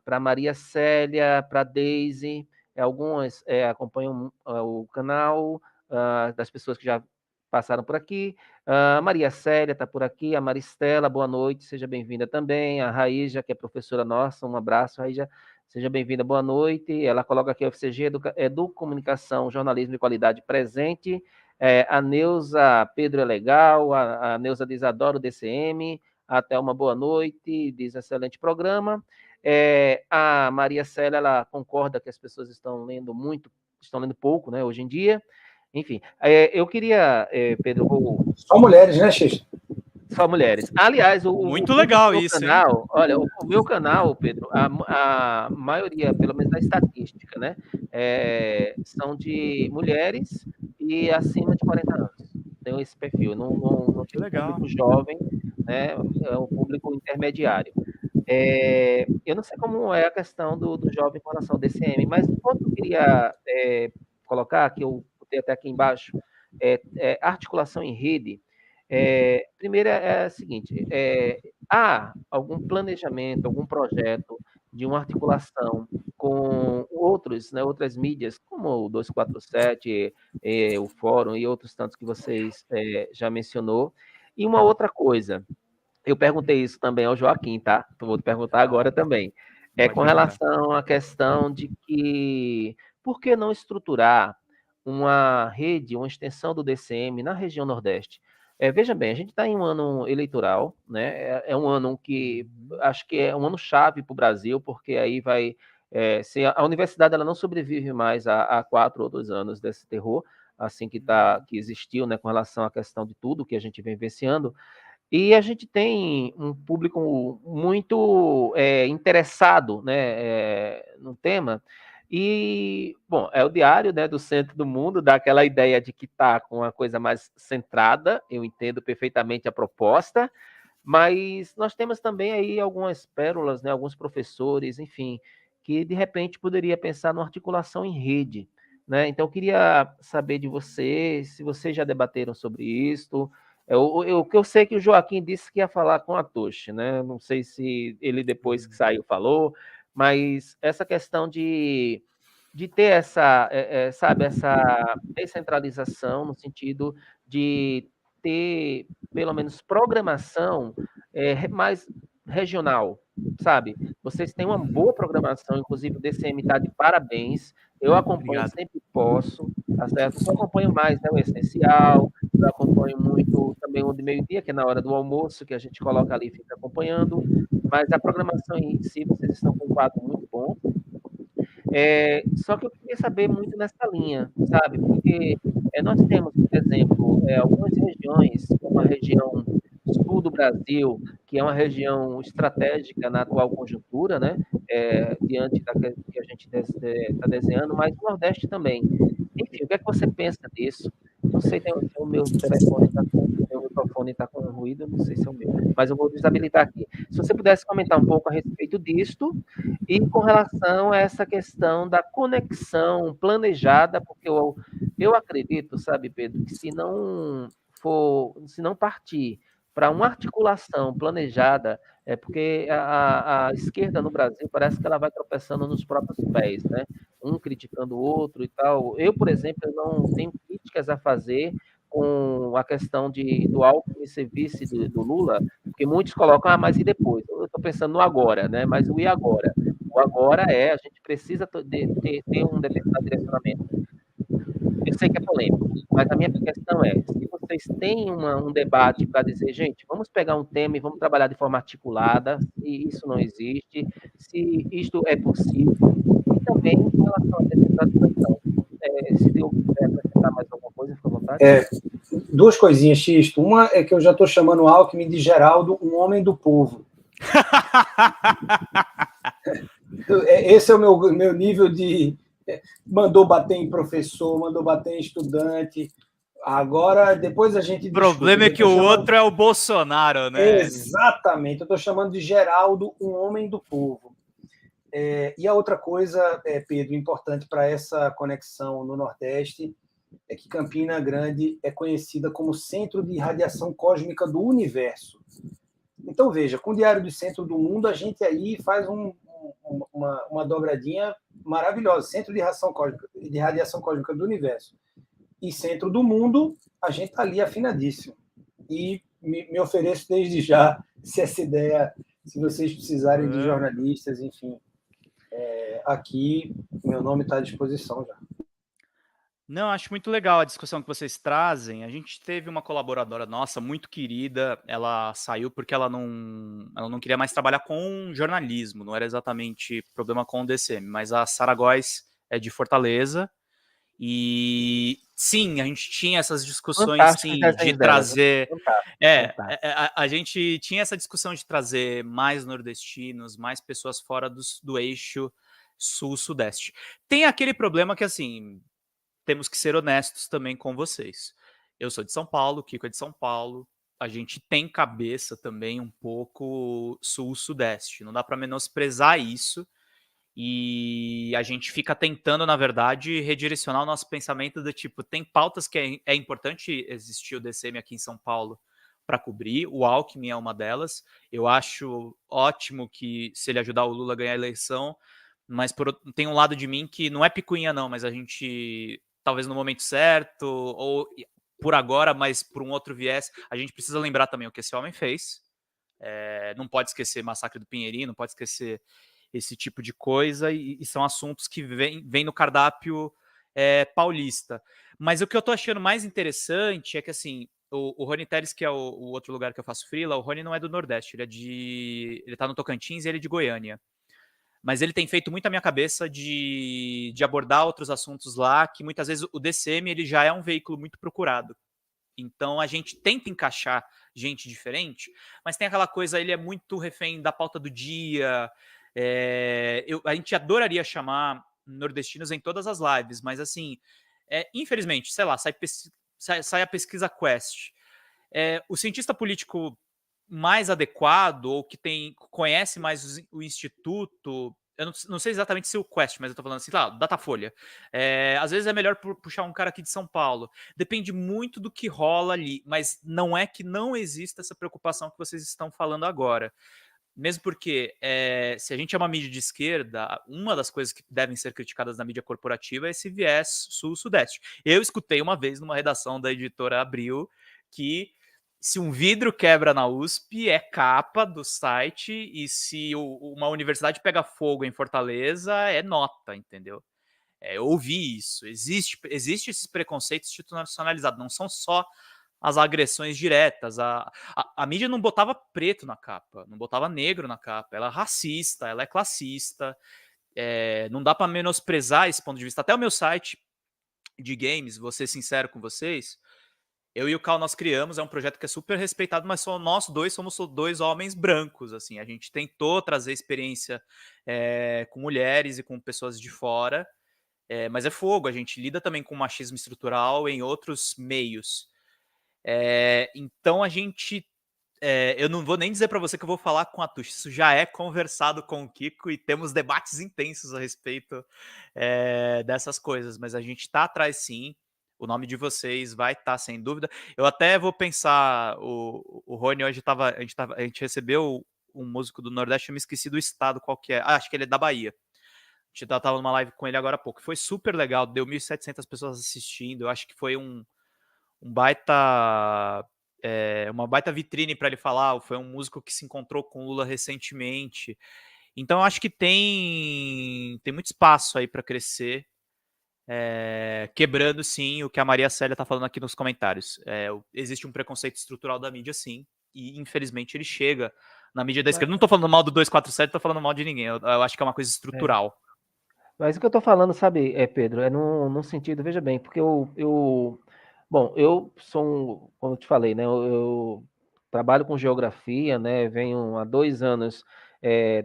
para Maria Célia, para a Deise. Algumas acompanham o canal, das pessoas que já passaram por aqui. A Maria Célia está por aqui, a Maristela, boa noite, seja bem-vinda também. A Raíja, que é professora nossa, um abraço, Raíja, seja bem-vinda, boa noite. Ela coloca aqui a UFCG, Comunicação, Jornalismo de Qualidade presente. A Neuza, Pedro é legal, a Neuza diz, adoro o DCM. Até uma boa noite, diz excelente programa. A Maria Célia, ela concorda que as pessoas estão lendo pouco, né, hoje em dia. Enfim, eu queria, Pedro... Só mulheres, né, Xixi? Só mulheres. Aliás, muito legal isso, canal, hein? Olha, o meu canal, Pedro, a maioria, pelo menos a estatística, né, são de mulheres e acima de 40 anos. Tenho esse perfil, não tem um público jovem, né, é um público intermediário. Eu não sei como é a questão do jovem com relação ao DCM, mas o ponto que eu queria colocar, que eu botei até aqui embaixo, articulação em rede. Primeiro é o seguinte, há algum planejamento, algum projeto de uma articulação com outras mídias, como o 247, o Fórum e outros tantos que vocês já mencionou. E uma outra coisa, eu perguntei isso também ao Joaquim, tá? Vou te perguntar agora também. Com relação à questão de que, por que não estruturar uma rede, uma extensão do DCM na região Nordeste? Veja bem, a gente está em um ano eleitoral, né? É um ano que acho que é um ano chave para o Brasil, porque aí vai... se a universidade ela não sobrevive mais a 4 ou 2 anos desse terror, assim que existiu, né, com relação à questão de tudo que a gente vem vivenciando. E a gente tem um público muito interessado, né, no tema. E, bom, é o diário, né, do Centro do Mundo, dá aquela ideia de que está com uma coisa mais centrada, eu entendo perfeitamente a proposta, mas nós temos também aí algumas pérolas, né, alguns professores, enfim, que de repente poderia pensar numa articulação em rede, né? Então, eu queria saber de vocês, se vocês já debateram sobre isso. O que eu sei que o Joaquim disse que ia falar com a Toshi, né? Não sei se ele depois que saiu falou, mas essa questão de ter essa, sabe, essa descentralização no sentido de ter, pelo menos, programação mais regional, sabe? Vocês têm uma boa programação, inclusive o DCM está de parabéns. Eu acompanho sempre que posso, tá certo? Só acompanho mais, né, o essencial, eu acompanho muito também o de meio-dia, que é na hora do almoço, que a gente coloca ali e fica acompanhando, mas a programação em si, vocês estão com um quadro muito bom. Só que eu queria saber muito nessa linha, sabe? Porque nós temos, por exemplo, algumas regiões, como a região sul do Brasil, que é uma região estratégica na atual conjuntura, né? Diante da que a gente está desenhando, mas o Nordeste também. Enfim, o que é que você pensa disso? Não sei se o meu telefone está com... meu microfone está com ruído, não sei se é o meu, mas eu vou desabilitar aqui. Se você pudesse comentar um pouco a respeito disto, e com relação a essa questão da conexão planejada, porque eu acredito, sabe, Pedro, que se não partir para uma articulação planejada, porque a esquerda no Brasil parece que ela vai tropeçando nos próprios pés, né? Um criticando o outro e tal. Eu, por exemplo, não tenho críticas a fazer com a questão do Alckmin ser vice do Lula, porque muitos colocam, mas e depois? Eu estou pensando no agora, né? Mas o e agora? O agora a gente precisa ter um determinado direcionamento. Eu sei que é polêmico, mas a minha questão é, se vocês têm um debate para dizer, gente, vamos pegar um tema e vamos trabalhar de forma articulada, se isso não existe, se isto é possível, e também com relação à descentralização. Se eu quiser acrescentar mais alguma coisa, fica à vontade. Duas coisinhas, Xisto. Uma é que eu já estou chamando o Alckmin de Geraldo, um homem do povo. Esse é o meu nível de... Mandou bater em professor, mandou bater em estudante. Agora, depois a gente... O problema é que o outro é o Bolsonaro, né? Exatamente. Eu estou chamando de Geraldo, um homem do povo. E a outra coisa, Pedro, importante para essa conexão no Nordeste, é que Campina Grande é conhecida como centro de radiação cósmica do universo. Então, veja, com o Diário do Centro do Mundo, a gente aí faz uma dobradinha maravilhosa. Centro de radiação cósmica do universo e Centro do Mundo, a gente está ali afinadíssimo. E me ofereço desde já, se essa ideia, se vocês precisarem de jornalistas, enfim, aqui meu nome está à disposição já. Não, acho muito legal a discussão que vocês trazem. A gente teve uma colaboradora nossa muito querida, ela saiu porque ela não queria mais trabalhar com jornalismo, não era exatamente problema com o DCM, mas a Sara Góes é de Fortaleza, e sim, a gente tinha essas discussões, Fantástico os sim, de desenhos dela, trazer... fantástico, fantástico. A gente tinha essa discussão de trazer mais nordestinos, mais pessoas fora do eixo sul-sudeste. Tem aquele problema que, assim, temos que ser honestos também com vocês. Eu sou de São Paulo, o Kiko é de São Paulo, a gente tem cabeça também um pouco sul-sudeste, não dá para menosprezar isso, e a gente fica tentando, na verdade, redirecionar o nosso pensamento do tipo, tem pautas que é importante existir o DCM aqui em São Paulo para cobrir, o Alckmin é uma delas, eu acho ótimo que se ele ajudar o Lula a ganhar a eleição, mas tem um lado de mim que não é picuinha não, mas a gente, talvez no momento certo, ou por agora, mas por um outro viés, a gente precisa lembrar também o que esse homem fez, não pode esquecer Massacre do Pinheirinho, não pode esquecer esse tipo de coisa, e são assuntos que vêm no cardápio paulista. Mas o que eu tô achando mais interessante é que, assim, o Rony Teres, que é o outro lugar que eu faço freela, o Rony não é do Nordeste, ele tá no Tocantins e ele é de Goiânia. Mas ele tem feito muito a minha cabeça de abordar outros assuntos lá, que muitas vezes o DCM ele já é um veículo muito procurado. Então a gente tenta encaixar gente diferente, mas tem aquela coisa, ele é muito refém da pauta do dia. A gente adoraria chamar nordestinos em todas as lives, mas assim, infelizmente, sei lá, sai a pesquisa Quest. O cientista político mais adequado, ou que conhece mais o instituto, eu não sei exatamente se o Quest, mas eu tô falando assim, tá, Datafolha. Às vezes é melhor puxar um cara aqui de São Paulo. Depende muito do que rola ali, mas não é que não exista essa preocupação que vocês estão falando agora. Mesmo porque, se a gente é uma mídia de esquerda, uma das coisas que devem ser criticadas na mídia corporativa é esse viés sul-sudeste. Eu escutei uma vez numa redação da editora Abril que se um vidro quebra na USP, é capa do site, e se uma universidade pega fogo em Fortaleza, é nota, entendeu? Eu ouvi isso. Existe esse preconceito institucionalizado, não são só as agressões diretas. A mídia não botava preto na capa, não botava negro na capa. Ela é racista, ela é classista. Não dá para menosprezar esse ponto de vista. Até o meu site de games, vou ser sincero com vocês, eu e o Cal nós criamos, é um projeto que é super respeitado, mas nós dois somos dois homens brancos, assim. A gente tentou trazer experiência com mulheres e com pessoas de fora, mas é fogo. A gente lida também com machismo estrutural em outros meios. Então a gente... eu não vou nem dizer para você que eu vou falar com a Tuxa, isso já é conversado com o Kiko e temos debates intensos a respeito dessas coisas, mas a gente está atrás sim, o nome de vocês vai estar sem dúvida. Eu até vou pensar, o Rony hoje a gente recebeu um músico do Nordeste, eu me esqueci do estado qual que é, acho que ele é da Bahia. A gente tava numa live com ele agora há pouco, foi super legal, deu 1.700 pessoas assistindo, eu acho que foi uma baita vitrine para ele falar. Foi um músico que se encontrou com o Lula recentemente. Então, eu acho que tem muito espaço aí para crescer, quebrando, sim, o que a Maria Célia está falando aqui nos comentários. Existe um preconceito estrutural da mídia, sim, e infelizmente ele chega na mídia da esquerda. Não estou falando mal do 247, estou falando mal de ninguém. Eu acho que é uma coisa estrutural. Mas o que eu estou falando, sabe, Pedro, é num sentido, veja bem, porque bom, eu sou, como eu te falei, né, eu trabalho com geografia, né, venho há 2 anos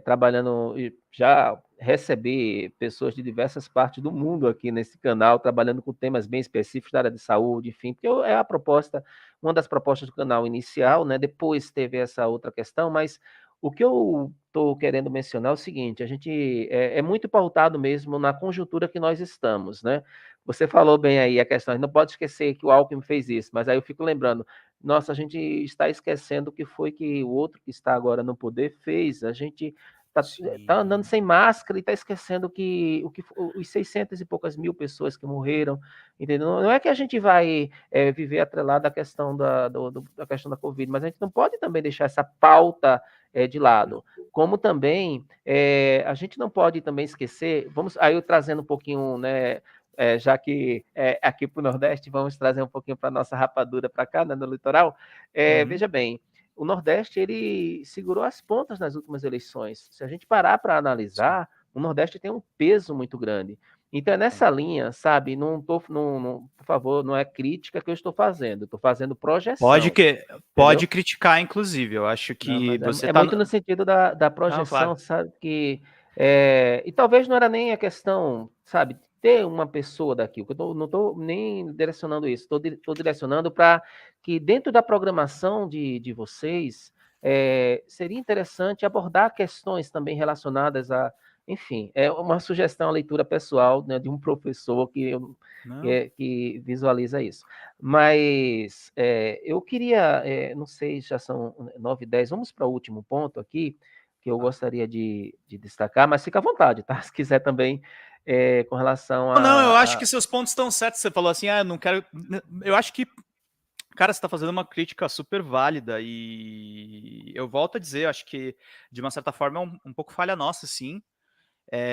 trabalhando, já recebi pessoas de diversas partes do mundo aqui nesse canal, trabalhando com temas bem específicos da área de saúde, enfim, porque é a proposta, uma das propostas do canal inicial, né, depois teve essa outra questão, mas o que eu estou querendo mencionar é o seguinte: a gente é muito pautado mesmo na conjuntura que nós estamos, né? Você falou bem aí a questão, não pode esquecer que o Alckmin fez isso, mas aí eu fico lembrando, nossa, a gente está esquecendo o que foi que o outro que está agora no poder fez. A gente tá andando sem máscara e está esquecendo os 600 e poucas mil pessoas que morreram, entendeu? Não é que a gente vai viver atrelado à questão da questão da Covid, mas a gente não pode também deixar essa pauta de lado. Como também a gente não pode também esquecer, aí eu trazendo um pouquinho, né, já que aqui para o Nordeste, vamos trazer um pouquinho para a nossa rapadura para cá, né, no litoral. Veja bem, o Nordeste ele segurou as pontas nas últimas eleições. Se a gente parar para analisar, o Nordeste tem um peso muito grande. Então, é nessa linha, sabe? Por favor, não é crítica que eu estou fazendo, estou fazendo projeção. Pode criticar, inclusive. Eu acho que não, você muito no sentido da projeção, não, claro. Sabe? E talvez não era nem a questão, sabe, ter uma pessoa daqui. Eu não estou nem direcionando isso, estou direcionando para que dentro da programação de vocês seria interessante abordar questões também relacionadas a. Enfim, é uma sugestão, a leitura pessoal, né, de um professor que visualiza isso. Mas eu queria, não sei, já são 9h10, vamos para o último ponto aqui, que eu gostaria de destacar, mas fica à vontade, tá? Se quiser também, com relação a... Não, eu acho que seus pontos estão certos. Você falou assim, eu não quero... Eu acho que, cara, você está fazendo uma crítica super válida e eu volto a dizer, eu acho que, de uma certa forma, é um pouco falha nossa, sim.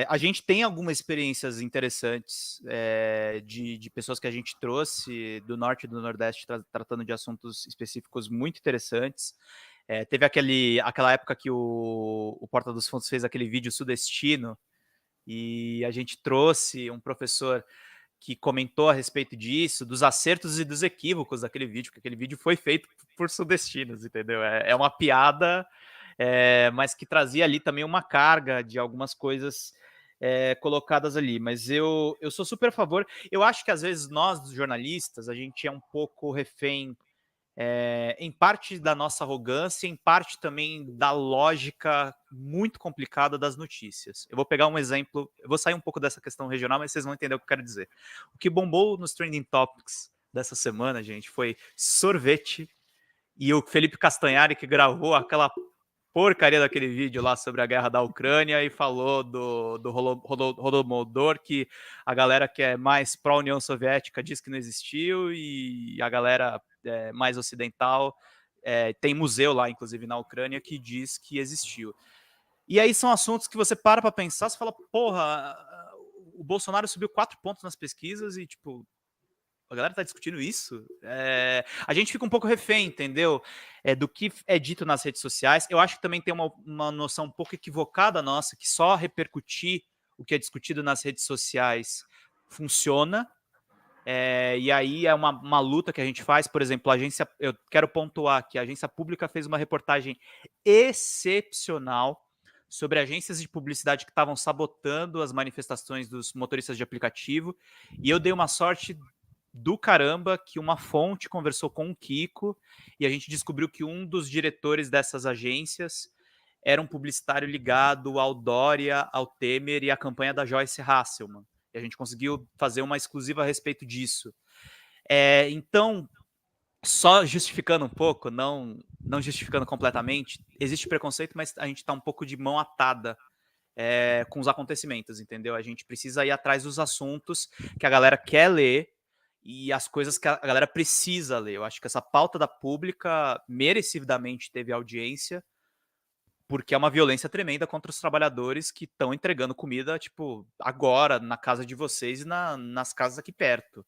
A gente tem algumas experiências interessantes de pessoas que a gente trouxe do Norte e do Nordeste tratando de assuntos específicos muito interessantes. Teve aquela época que o Porta dos Fundos fez aquele vídeo sudestino e a gente trouxe um professor que comentou a respeito disso, dos acertos e dos equívocos daquele vídeo, porque aquele vídeo foi feito por sudestinos, entendeu? É uma piada... mas que trazia ali também uma carga de algumas coisas colocadas ali. Mas eu sou super a favor. Eu acho que às vezes nós, jornalistas, a gente é um pouco refém, em parte da nossa arrogância, em parte também da lógica muito complicada das notícias. Eu vou pegar um exemplo, eu vou sair um pouco dessa questão regional, mas vocês vão entender o que eu quero dizer. O que bombou nos Trending Topics dessa semana, gente, foi sorvete e o Felipe Castanhari, que gravou aquela porcaria daquele vídeo lá sobre a guerra da Ucrânia e falou do Holodomor, que a galera que é mais pró-União Soviética diz que não existiu e a galera mais ocidental tem museu lá, inclusive na Ucrânia, que diz que existiu. E aí são assuntos que você para pensar, você fala, porra, o Bolsonaro subiu 4 pontos nas pesquisas e, tipo, a galera tá discutindo isso. A gente fica um pouco refém, entendeu? Do que é dito nas redes sociais. Eu acho que também tem uma noção um pouco equivocada nossa, que só repercutir o que é discutido nas redes sociais funciona. E aí é uma luta que a gente faz. Por exemplo, eu quero pontuar que a Agência Pública fez uma reportagem excepcional sobre agências de publicidade que estavam sabotando as manifestações dos motoristas de aplicativo. E eu dei uma sorte do caramba que uma fonte conversou com o Kiko e a gente descobriu que um dos diretores dessas agências era um publicitário ligado ao Dória, ao Temer e à campanha da Joyce Hasselman. E a gente conseguiu fazer uma exclusiva a respeito disso. Então, só justificando um pouco, não justificando completamente, existe preconceito, mas a gente está um pouco de mão atada com os acontecimentos, entendeu? A gente precisa ir atrás dos assuntos que a galera quer ler e as coisas que a galera precisa ler. Eu acho que essa pauta da Pública merecidamente teve audiência, porque é uma violência tremenda contra os trabalhadores que estão entregando comida, tipo, agora, na casa de vocês e nas casas aqui perto.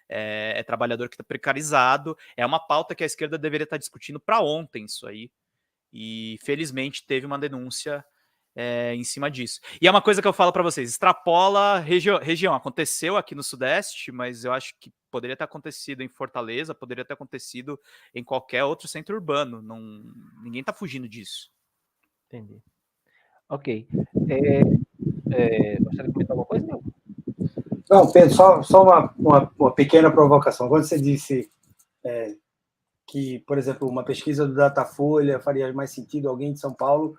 É trabalhador que está precarizado, é uma pauta que a esquerda deveria estar discutindo para ontem, isso aí. E, felizmente, teve uma denúncia em cima disso. E é uma coisa que eu falo para vocês, extrapola região. Aconteceu aqui no Sudeste, mas eu acho que poderia ter acontecido em Fortaleza, poderia ter acontecido em qualquer outro centro urbano. Ninguém está fugindo disso. Entendi. Ok. Gostaria de comentar alguma coisa, não? Não, Pedro, só uma pequena provocação. Quando você disse que, por exemplo, uma pesquisa do Datafolha faria mais sentido alguém de São Paulo,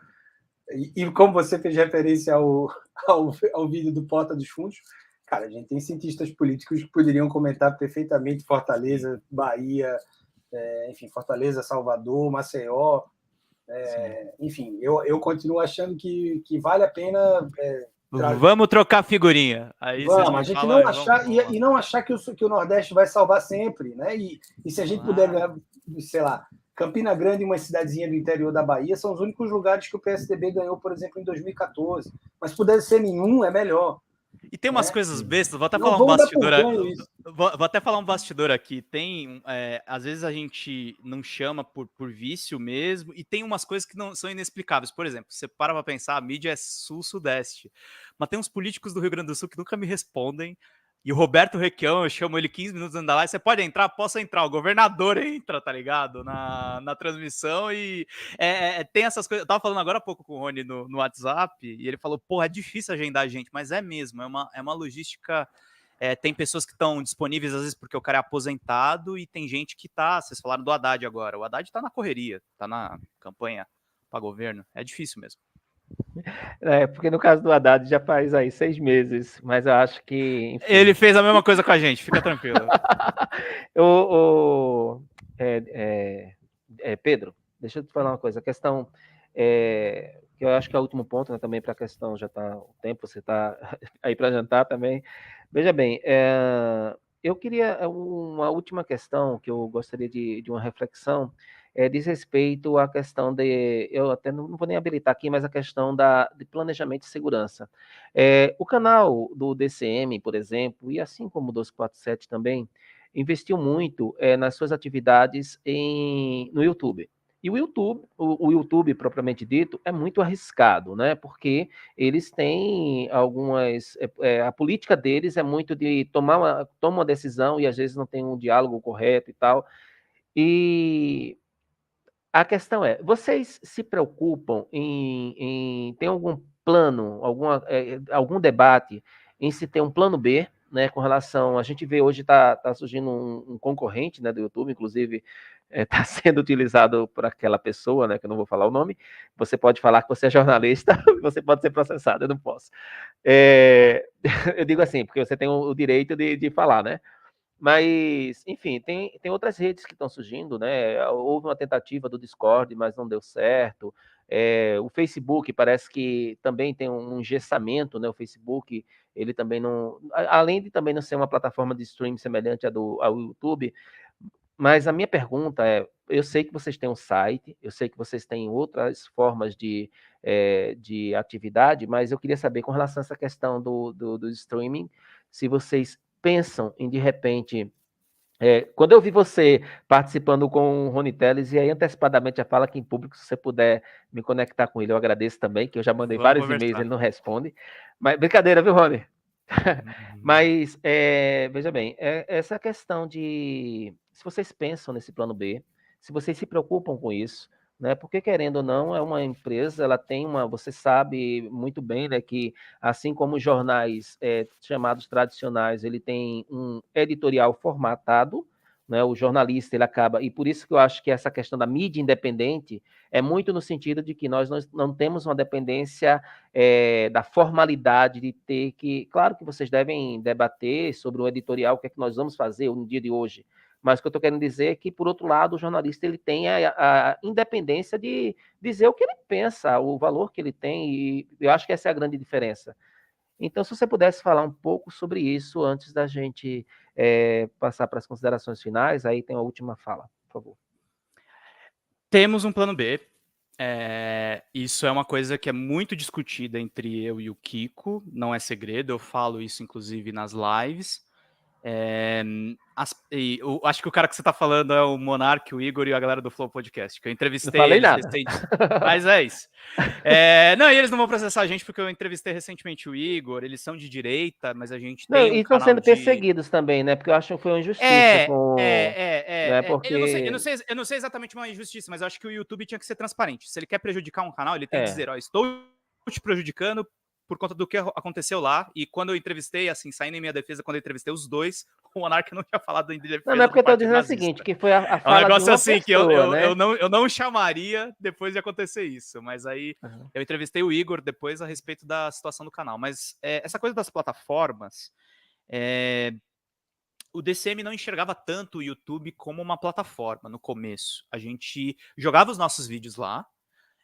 e como você fez referência ao vídeo do Porta dos Fundos, cara, a gente tem cientistas políticos que poderiam comentar perfeitamente Fortaleza, Bahia, enfim, Fortaleza, Salvador, Maceió. Enfim, eu continuo achando que vale a pena... Vamos trocar figurinha. Aí vamos, a gente não achar, e não achar que o Nordeste vai salvar sempre, né? E se a gente puder ganhar, sei lá, Campina Grande e uma cidadezinha do interior da Bahia são os únicos lugares que o PSDB ganhou, por exemplo, em 2014. Mas se puder ser nenhum, é melhor. E tem umas coisas bestas, vou até falar um bastidor aqui. Vou até falar um bastidor aqui. Tem, às vezes a gente não chama por vício mesmo, e tem umas coisas que não são inexplicáveis. Por exemplo, você para pra pensar, a mídia é sul-sudeste, mas tem uns políticos do Rio Grande do Sul que nunca me respondem. E o Roberto Requião, eu chamo ele 15 minutos antes da live, você pode entrar? Posso entrar. O governador entra, tá ligado? Na transmissão e tem essas coisas. Eu tava falando agora há pouco com o Rony no WhatsApp e ele falou, pô, é difícil agendar a gente, mas é mesmo, é uma logística. Tem pessoas que estão disponíveis às vezes porque o cara é aposentado e tem gente que tá, vocês falaram do Haddad agora, o Haddad tá na correria, tá na campanha para governo, é difícil mesmo. Porque no caso do Haddad já faz aí 6 meses, mas eu acho que... Enfim. Ele fez a mesma coisa com a gente, fica tranquilo. Pedro, deixa eu te falar uma coisa, a questão, que eu acho que é o último ponto, né, também para a questão, já está o tempo, você está aí para jantar também. Veja bem, eu queria uma última questão que eu gostaria de uma reflexão, diz respeito à questão eu até não vou nem habilitar aqui, mas a questão de planejamento de segurança. O canal do DCM, por exemplo, e assim como o 247 também, investiu muito nas suas atividades no YouTube. E o YouTube, propriamente dito, é muito arriscado, né? Porque eles têm algumas... a política deles é muito de tomar uma decisão e às vezes não tem um diálogo correto e tal. E a questão é, vocês se preocupam tem algum plano, algum debate em se ter um plano B, né, com relação, a gente vê hoje está surgindo um concorrente, né, do YouTube, inclusive está sendo utilizado por aquela pessoa, né, que eu não vou falar o nome, você pode falar que você é jornalista, você pode ser processado, eu não posso. Eu digo assim, porque você tem o direito de falar, né? Mas, enfim, tem outras redes que estão surgindo, né? Houve uma tentativa do Discord, mas não deu certo. O Facebook parece que também tem um engessamento, né? O Facebook, ele também não... Além de também não ser uma plataforma de streaming semelhante ao YouTube, mas a minha pergunta é, eu sei que vocês têm um site, eu sei que vocês têm outras formas de atividade, mas eu queria saber com relação a essa questão do streaming, se vocês pensam em, de repente... quando eu vi você participando com o Rony Telles, e aí antecipadamente já fala aqui em público, se você puder me conectar com ele, eu agradeço também, que eu já mandei vários e-mails, ele não responde. Mas brincadeira, viu, Rony? Mas, veja bem, essa questão de... Se vocês pensam nesse plano B, se vocês se preocupam com isso, né? Porque, querendo ou não, é uma empresa, ela tem você sabe muito bem, né, que assim como os jornais chamados tradicionais, ele tem um editorial formatado, né? O jornalista, ele acaba... E por isso que eu acho que essa questão da mídia independente é muito no sentido de que nós não temos uma dependência da formalidade de ter que... Claro que vocês devem debater sobre o editorial, o que é que nós vamos fazer no dia de hoje, mas o que eu estou querendo dizer é que, por outro lado, o jornalista ele tem a independência de dizer o que ele pensa, o valor que ele tem, e eu acho que essa é a grande diferença. Então, se você pudesse falar um pouco sobre isso antes da gente passar para as considerações finais, aí tem a última fala, por favor. Temos um plano B. Isso é uma coisa que é muito discutida entre eu e o Kiko, não é segredo, eu falo isso inclusive nas lives. Eu acho que o cara que você tá falando é o Monark, o Igor e a galera do Flow Podcast, que eu entrevistei. Não falei nada. Mas é isso. Não, e eles não vão processar a gente porque eu entrevistei recentemente o Igor, eles são de direita, mas a gente tem e estão sendo perseguidos também, né? Porque eu acho que foi uma injustiça porque... Eu não sei exatamente uma injustiça, mas eu acho que o YouTube tinha que ser transparente. Se ele quer prejudicar um canal, ele tem que dizer, estou te prejudicando por conta do que aconteceu lá, e quando eu entrevistei, assim, saindo em minha defesa, quando eu entrevistei os dois, o Monark não tinha falado em defesa. Não é porque eu tô dizendo nazista. O seguinte, que foi a fala um negócio de uma assim, pessoa, que né? eu não chamaria depois de acontecer isso, mas aí eu entrevistei o Igor depois a respeito da situação do canal, mas essa coisa das plataformas, o DCM não enxergava tanto o YouTube como uma plataforma no começo. A gente jogava os nossos vídeos lá,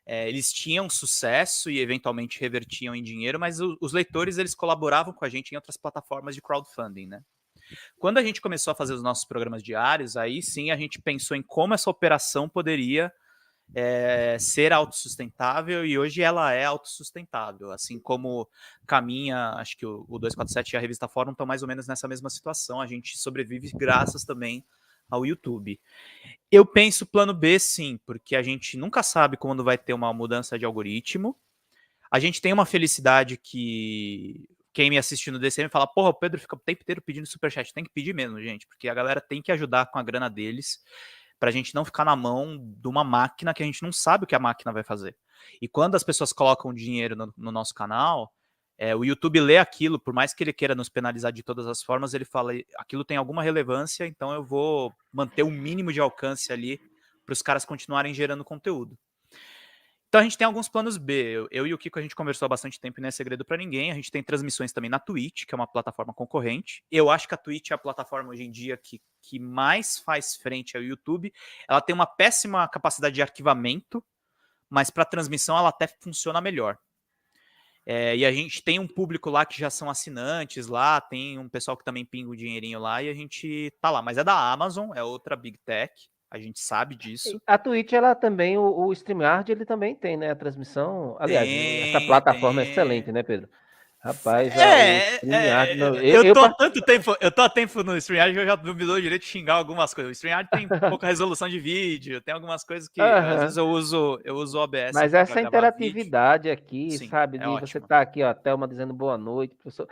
eles tinham sucesso e eventualmente revertiam em dinheiro, mas os leitores eles colaboravam com a gente em outras plataformas de crowdfunding, né? Quando a gente começou a fazer os nossos programas diários, aí sim a gente pensou em como essa operação poderia ser autossustentável, e hoje ela é autossustentável, assim como caminha, acho que o 247 e a revista Fórum estão mais ou menos nessa mesma situação, a gente sobrevive graças também ao YouTube. Eu penso plano B, sim, porque a gente nunca sabe quando vai ter uma mudança de algoritmo. A gente tem uma felicidade que quem me assiste no DCM fala, porra, o Pedro fica o tempo inteiro pedindo superchat. Tem que pedir mesmo, gente, porque a galera tem que ajudar com a grana deles pra gente não ficar na mão de uma máquina que a gente não sabe o que a máquina vai fazer. E quando as pessoas colocam dinheiro no nosso canal, o YouTube lê aquilo, por mais que ele queira nos penalizar de todas as formas, ele fala, aquilo tem alguma relevância, então eu vou manter o mínimo de alcance ali para os caras continuarem gerando conteúdo. Então a gente tem alguns planos B. Eu e o Kiko, a gente conversou há bastante tempo e não é segredo para ninguém. A gente tem transmissões também na Twitch, que é uma plataforma concorrente. Eu acho que a Twitch é a plataforma hoje em dia que mais faz frente ao YouTube. Ela tem uma péssima capacidade de arquivamento, mas para transmissão ela até funciona melhor. E a gente tem um público lá que já são assinantes lá, tem um pessoal que também pinga o dinheirinho lá e a gente tá lá. Mas é da Amazon, é outra Big Tech. A gente sabe disso. A Twitch, ela também, o StreamYard, ele também tem, né, a transmissão. Aliás, essa plataforma é excelente, né, Pedro? Rapaz, o StreamYard... Eu tô há tempo no StreamYard que eu já me dou o direito de xingar algumas coisas. O StreamYard tem pouca resolução de vídeo, tem algumas coisas que às vezes eu uso o OBS. Mas essa interatividade vídeo. Aqui, sim, sabe, de ótimo. Você tá aqui, ó, a Thelma dizendo boa noite, professor.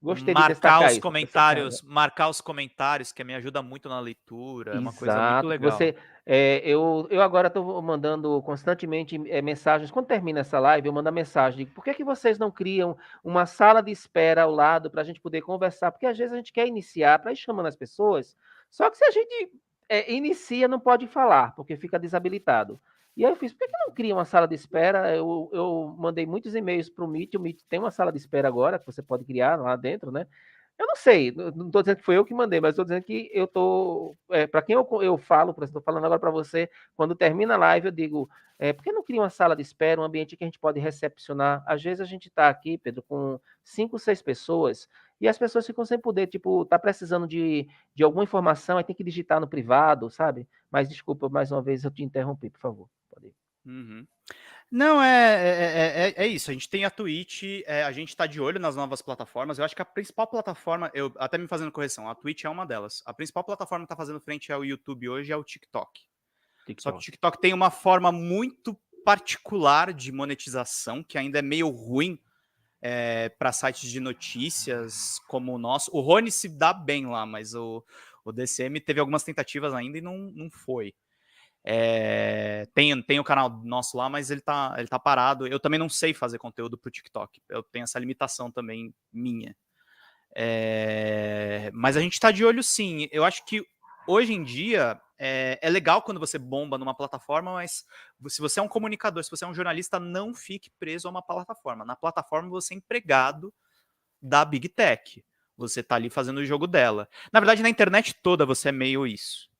Gostei de destacar os comentários, marcar os comentários, que me ajuda muito na leitura, é uma coisa muito legal. Eu agora estou mandando constantemente mensagens. Quando termina essa live, eu mando a mensagem. Digo, por que vocês não criam uma sala de espera ao lado para a gente poder conversar? Porque às vezes a gente quer iniciar para ir chamando as pessoas, só que se a gente inicia, não pode falar, porque fica desabilitado. E aí eu fiz, por que não cria uma sala de espera? Eu mandei muitos e-mails para o Meet tem uma sala de espera agora, que você pode criar lá dentro, né? Eu não sei, não estou dizendo que foi eu que mandei, mas estou dizendo que eu estou... para quem eu falo, por exemplo, estou falando agora para você, quando termina a live, eu digo, por que não cria uma sala de espera, um ambiente que a gente pode recepcionar? Às vezes a gente está aqui, Pedro, com 5, 6 pessoas, e as pessoas ficam sem poder, tipo, tá precisando de alguma informação, aí tem que digitar no privado, sabe? Mas desculpa, mais uma vez eu te interrompi, por favor. Pode ir. Uhum. Não, é isso. A gente tem a Twitch, a gente está de olho nas novas plataformas. Eu acho que a principal plataforma, eu até me fazendo correção, a Twitch é uma delas. A principal plataforma que está fazendo frente ao YouTube hoje é o TikTok. Só que o TikTok tem uma forma muito particular de monetização, que ainda é meio ruim para sites de notícias como o nosso. O Rony se dá bem lá, mas o DCM teve algumas tentativas ainda e não foi. Tem o canal nosso lá, mas ele tá parado. Eu também não sei fazer conteúdo pro TikTok. Eu tenho essa limitação também minha. Mas a gente tá de olho sim. Eu acho que hoje em dia é legal quando você bomba numa plataforma, mas se você é um comunicador, se você é um jornalista, não fique preso a uma plataforma. Na plataforma você é empregado da Big Tech. Você tá ali fazendo o jogo dela. Na verdade, na internet toda você é meio isso.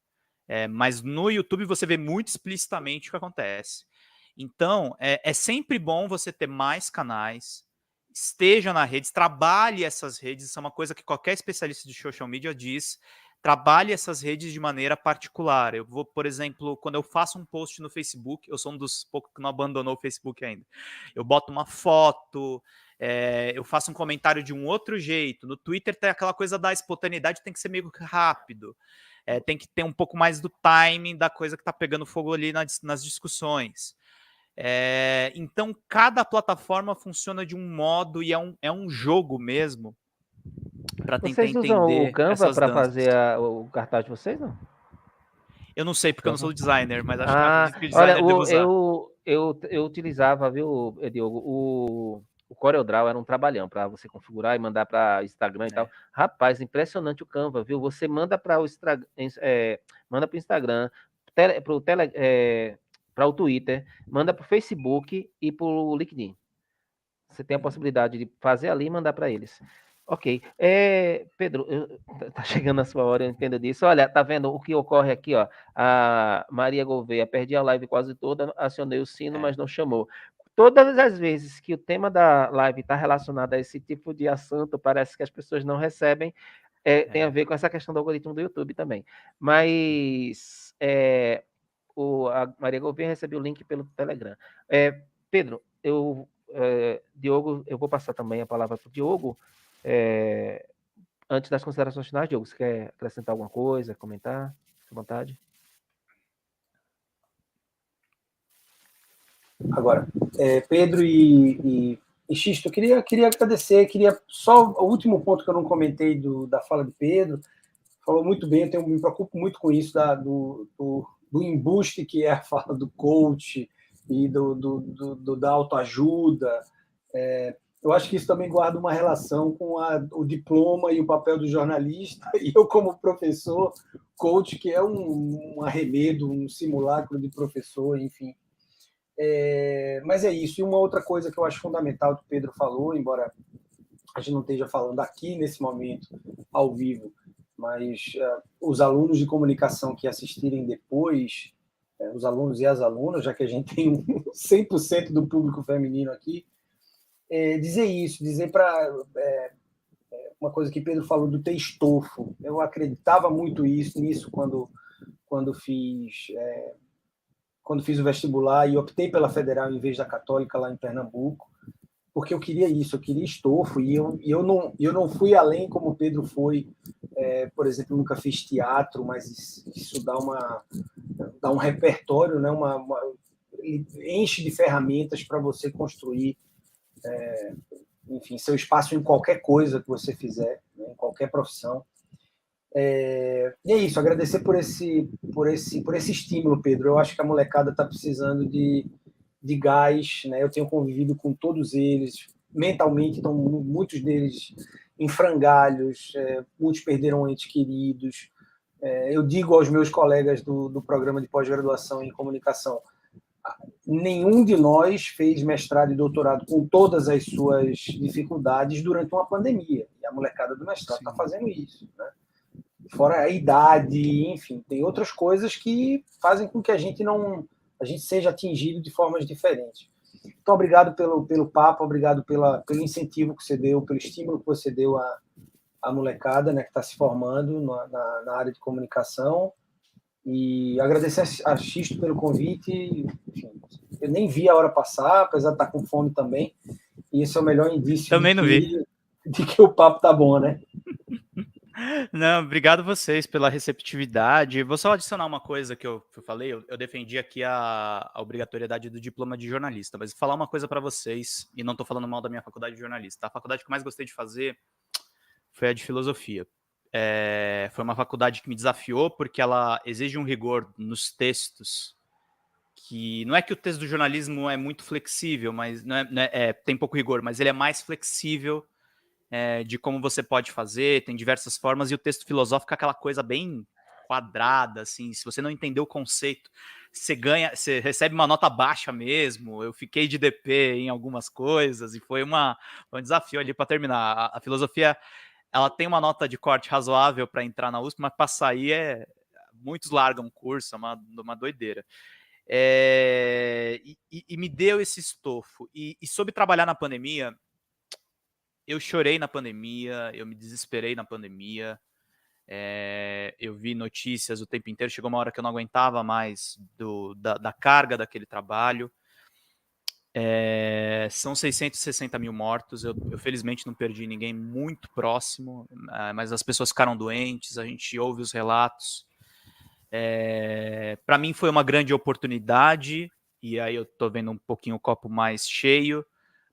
Mas no YouTube você vê muito explicitamente o que acontece. Então, é sempre bom você ter mais canais, esteja na rede, trabalhe essas redes, isso é uma coisa que qualquer especialista de social media diz, trabalhe essas redes de maneira particular. Eu vou, por exemplo, quando eu faço um post no Facebook, eu sou um dos poucos que não abandonou o Facebook ainda, eu boto uma foto, eu faço um comentário de um outro jeito. No Twitter tem aquela coisa da espontaneidade, tem que ser meio rápido. Tem que ter um pouco mais do timing da coisa que está pegando fogo ali nas discussões. Então, cada plataforma funciona de um modo e é um jogo mesmo para tentar entender. Vocês usam o Canva para fazer o cartaz de vocês, não? Eu não sei, porque eu não sou designer, mas acho que acredito que o designer deve usar. Eu utilizava, viu, Diogo, o CorelDRAW era um trabalhão para você configurar e mandar para Instagram e tal. Rapaz, impressionante o Canva, viu? Você manda para o Instagram, para o Twitter, manda para o Facebook e para o LinkedIn. Você tem a possibilidade de fazer ali e mandar para eles. Ok. Pedro, tá chegando a sua hora, eu entendo disso. Olha, tá vendo o que ocorre aqui, ó? A Maria Gouveia, perdi a live quase toda, acionei o sino, mas não chamou. Todas as vezes que o tema da live está relacionado a esse tipo de assunto, parece que as pessoas não recebem, tem a ver com essa questão do algoritmo do YouTube também. Mas a Maria Gouveia recebeu o link pelo Telegram. Pedro, Diogo, eu vou passar também a palavra para o Diogo. Antes das considerações finais, Diogo, você quer acrescentar alguma coisa, comentar? Fique à vontade. Agora, Pedro e Xisto, eu queria agradecer, só o último ponto que eu não comentei da fala de Pedro, falou muito bem, eu me preocupo muito com isso do embuste que é a fala do coach e da autoajuda. Eu acho que isso também guarda uma relação com o diploma e o papel do jornalista, e eu como professor, coach, que é um arremedo, um simulacro de professor, enfim. Mas é isso. E uma outra coisa que eu acho fundamental que o Pedro falou, embora a gente não esteja falando aqui nesse momento, ao vivo, mas os alunos de comunicação que assistirem depois, os alunos e as alunas, já que a gente tem 100% do público feminino aqui, dizer para uma coisa que Pedro falou do ter estofo. Eu acreditava muito nisso quando fiz o vestibular e optei pela Federal em vez da Católica lá em Pernambuco, porque eu queria isso, eu queria estofo, e eu não fui além como o Pedro foi. Por exemplo, nunca fiz teatro, mas isso dá um repertório, né? Enche de ferramentas para você construir, enfim, seu espaço em qualquer coisa que você fizer, né? Em qualquer profissão. E é isso, agradecer por esse estímulo, Pedro. Eu acho que a molecada está precisando de gás, né? Eu tenho convivido com todos eles, mentalmente, estão muitos deles em frangalhos, muitos perderam entes queridos. Eu digo aos meus colegas do programa de pós-graduação em comunicação, nenhum de nós fez mestrado e doutorado com todas as suas dificuldades durante uma pandemia, e a molecada do mestrado está fazendo isso, né? Fora a idade, enfim, tem outras coisas que fazem com que a gente seja atingido de formas diferentes. Então, obrigado pelo papo, obrigado pelo incentivo que você deu, pelo estímulo que você deu à molecada, né, que está se formando na área de comunicação, e agradecer a Xisto pelo convite. Enfim, eu nem vi a hora passar, apesar de estar com fome também, e esse é o melhor indício de que o papo tá bom, né? Não, obrigado vocês pela receptividade. Vou só adicionar uma coisa que eu falei. Eu defendi aqui a obrigatoriedade do diploma de jornalista, mas vou falar uma coisa para vocês, e não estou falando mal da minha faculdade de jornalista. A faculdade que eu mais gostei de fazer foi a de filosofia. Foi uma faculdade que me desafiou, porque ela exige um rigor nos textos, que não é que o texto do jornalismo é muito flexível, mas tem pouco rigor, mas ele é mais flexível de como você pode fazer, tem diversas formas, e o texto filosófico é aquela coisa bem quadrada, assim, se você não entender o conceito, você recebe uma nota baixa mesmo. Eu fiquei de DP em algumas coisas, e foi um desafio ali para terminar. A filosofia, ela tem uma nota de corte razoável para entrar na USP, mas para sair muitos largam o curso, é uma doideira. E me deu esse estofo. E sobre trabalhar na pandemia, eu chorei na pandemia, eu me desesperei na pandemia, eu vi notícias o tempo inteiro, chegou uma hora que eu não aguentava mais da carga daquele trabalho. São 660 mil mortos, eu felizmente não perdi ninguém muito próximo, mas as pessoas ficaram doentes, a gente ouve os relatos. Para mim foi uma grande oportunidade, e aí eu tô vendo um pouquinho o copo mais cheio,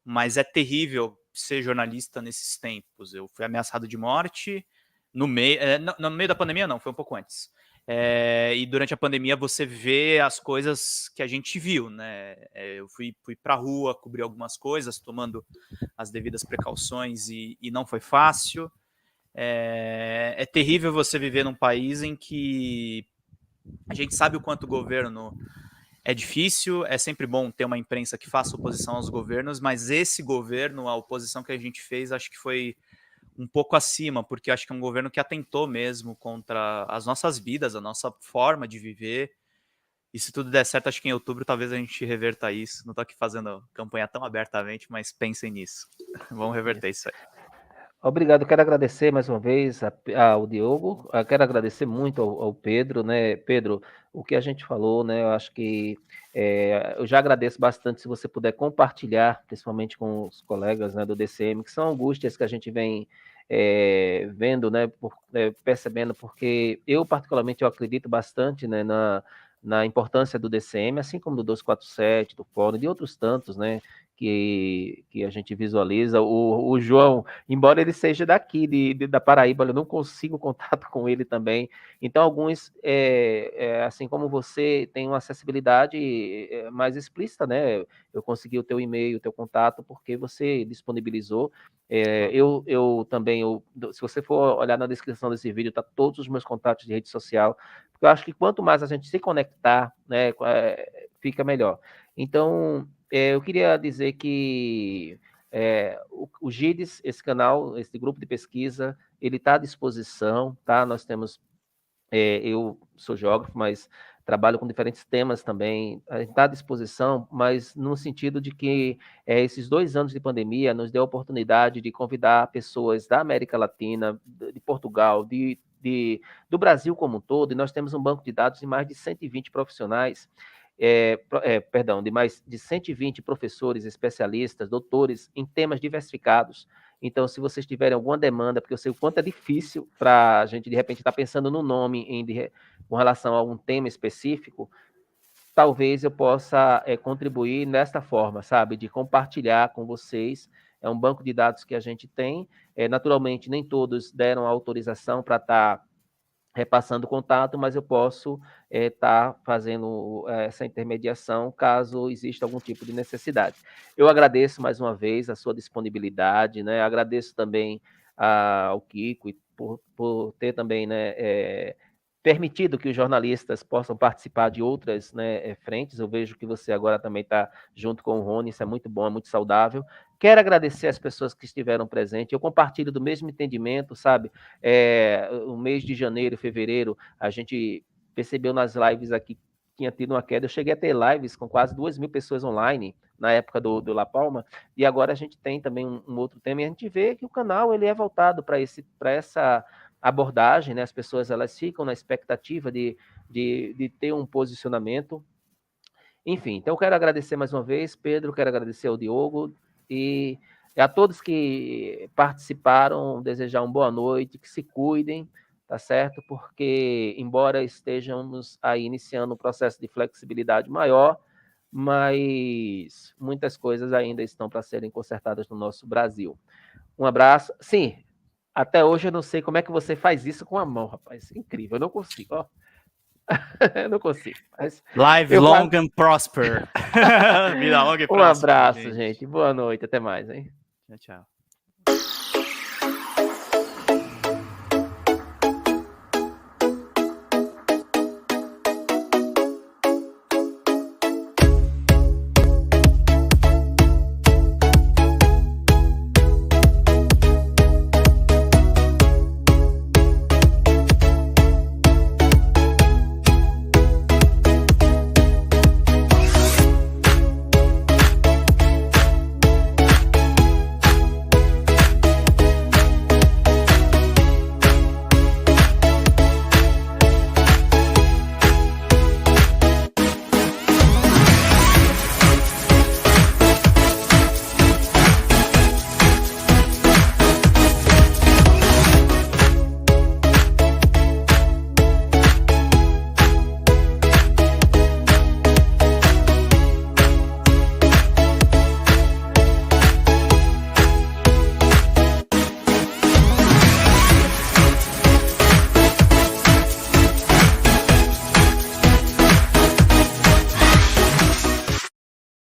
mas é terrível ser jornalista nesses tempos. Eu fui ameaçado de morte no meio da pandemia, não, foi um pouco antes. E durante a pandemia você vê as coisas que a gente viu, né? Eu fui para a rua, cobri algumas coisas, tomando as devidas precauções, e não foi fácil. É terrível você viver num país em que a gente sabe o quanto o governo é difícil, é sempre bom ter uma imprensa que faça oposição aos governos, mas esse governo, a oposição que a gente fez, acho que foi um pouco acima, porque acho que é um governo que atentou mesmo contra as nossas vidas, a nossa forma de viver. E se tudo der certo, acho que em outubro talvez a gente reverta isso. Não estou aqui fazendo campanha tão abertamente, mas pensem nisso. Vamos reverter isso aí. Obrigado, quero agradecer mais uma vez ao Diogo, quero agradecer muito ao Pedro, né? Pedro, o que a gente falou, né? Eu acho que eu já agradeço bastante se você puder compartilhar, principalmente com os colegas, né, do DCM, que são angústias que a gente vem vendo, né? Percebendo, porque eu, particularmente, eu acredito bastante, né, na importância do DCM, assim como do 247, do Fórum, de outros tantos, né? Que a gente visualiza. O João, embora ele seja daqui, da Paraíba, eu não consigo contato com ele também. Então, alguns, assim como você, tem uma acessibilidade mais explícita, né? Eu consegui o teu e-mail, o teu contato, porque você disponibilizou. Eu também, se você for olhar na descrição desse vídeo, tá todos os meus contatos de rede social, porque eu acho que quanto mais a gente se conectar, né, fica melhor. Então, eu queria dizer que o GIDES, esse canal, esse grupo de pesquisa, ele está à disposição, tá? Nós temos, eu sou geógrafo, mas trabalho com diferentes temas também, a gente está à disposição, mas no sentido de que esses 2 anos de pandemia nos deu a oportunidade de convidar pessoas da América Latina, de Portugal, do Brasil como um todo, e nós temos um banco de dados de mais de 120 profissionais, de mais de 120 professores, especialistas, doutores em temas diversificados. Então, se vocês tiverem alguma demanda, porque eu sei o quanto é difícil para a gente, de repente, estar pensando no nome com relação a um tema específico, talvez eu possa contribuir nesta forma, sabe? De compartilhar com vocês. É um banco de dados que a gente tem. Naturalmente, nem todos deram autorização para estar repassando o contato, mas eu posso estar fazendo essa intermediação caso exista algum tipo de necessidade. Eu agradeço mais uma vez a sua disponibilidade, né? Agradeço também ao Kiko por ter também, né, permitido que os jornalistas possam participar de outras, né, frentes. Eu vejo que você agora também está junto com o Rony, isso é muito bom, é muito saudável. Quero agradecer as pessoas que estiveram presentes, eu compartilho do mesmo entendimento, sabe? O mês de janeiro, fevereiro, a gente percebeu nas lives aqui que tinha tido uma queda. Eu cheguei a ter lives com quase 2.000 pessoas online na época do La Palma, e agora a gente tem também um outro tema, e a gente vê que o canal ele é voltado para essa abordagem, né? As pessoas elas ficam na expectativa de ter um posicionamento. Enfim, então eu quero agradecer mais uma vez, Pedro, quero agradecer ao Diogo e a todos que participaram, desejar uma boa noite, que se cuidem, tá certo? Porque, embora estejamos aí iniciando um processo de flexibilidade maior, mas muitas coisas ainda estão para serem consertadas no nosso Brasil. Um abraço. Sim, até hoje eu não sei como é que você faz isso com a mão, rapaz. Incrível, eu não consigo, ó. Eu não consigo. Mas Live long and prosper. Vida longa e próspera. Um abraço, gente. Boa noite, até mais, hein? Tchau, tchau.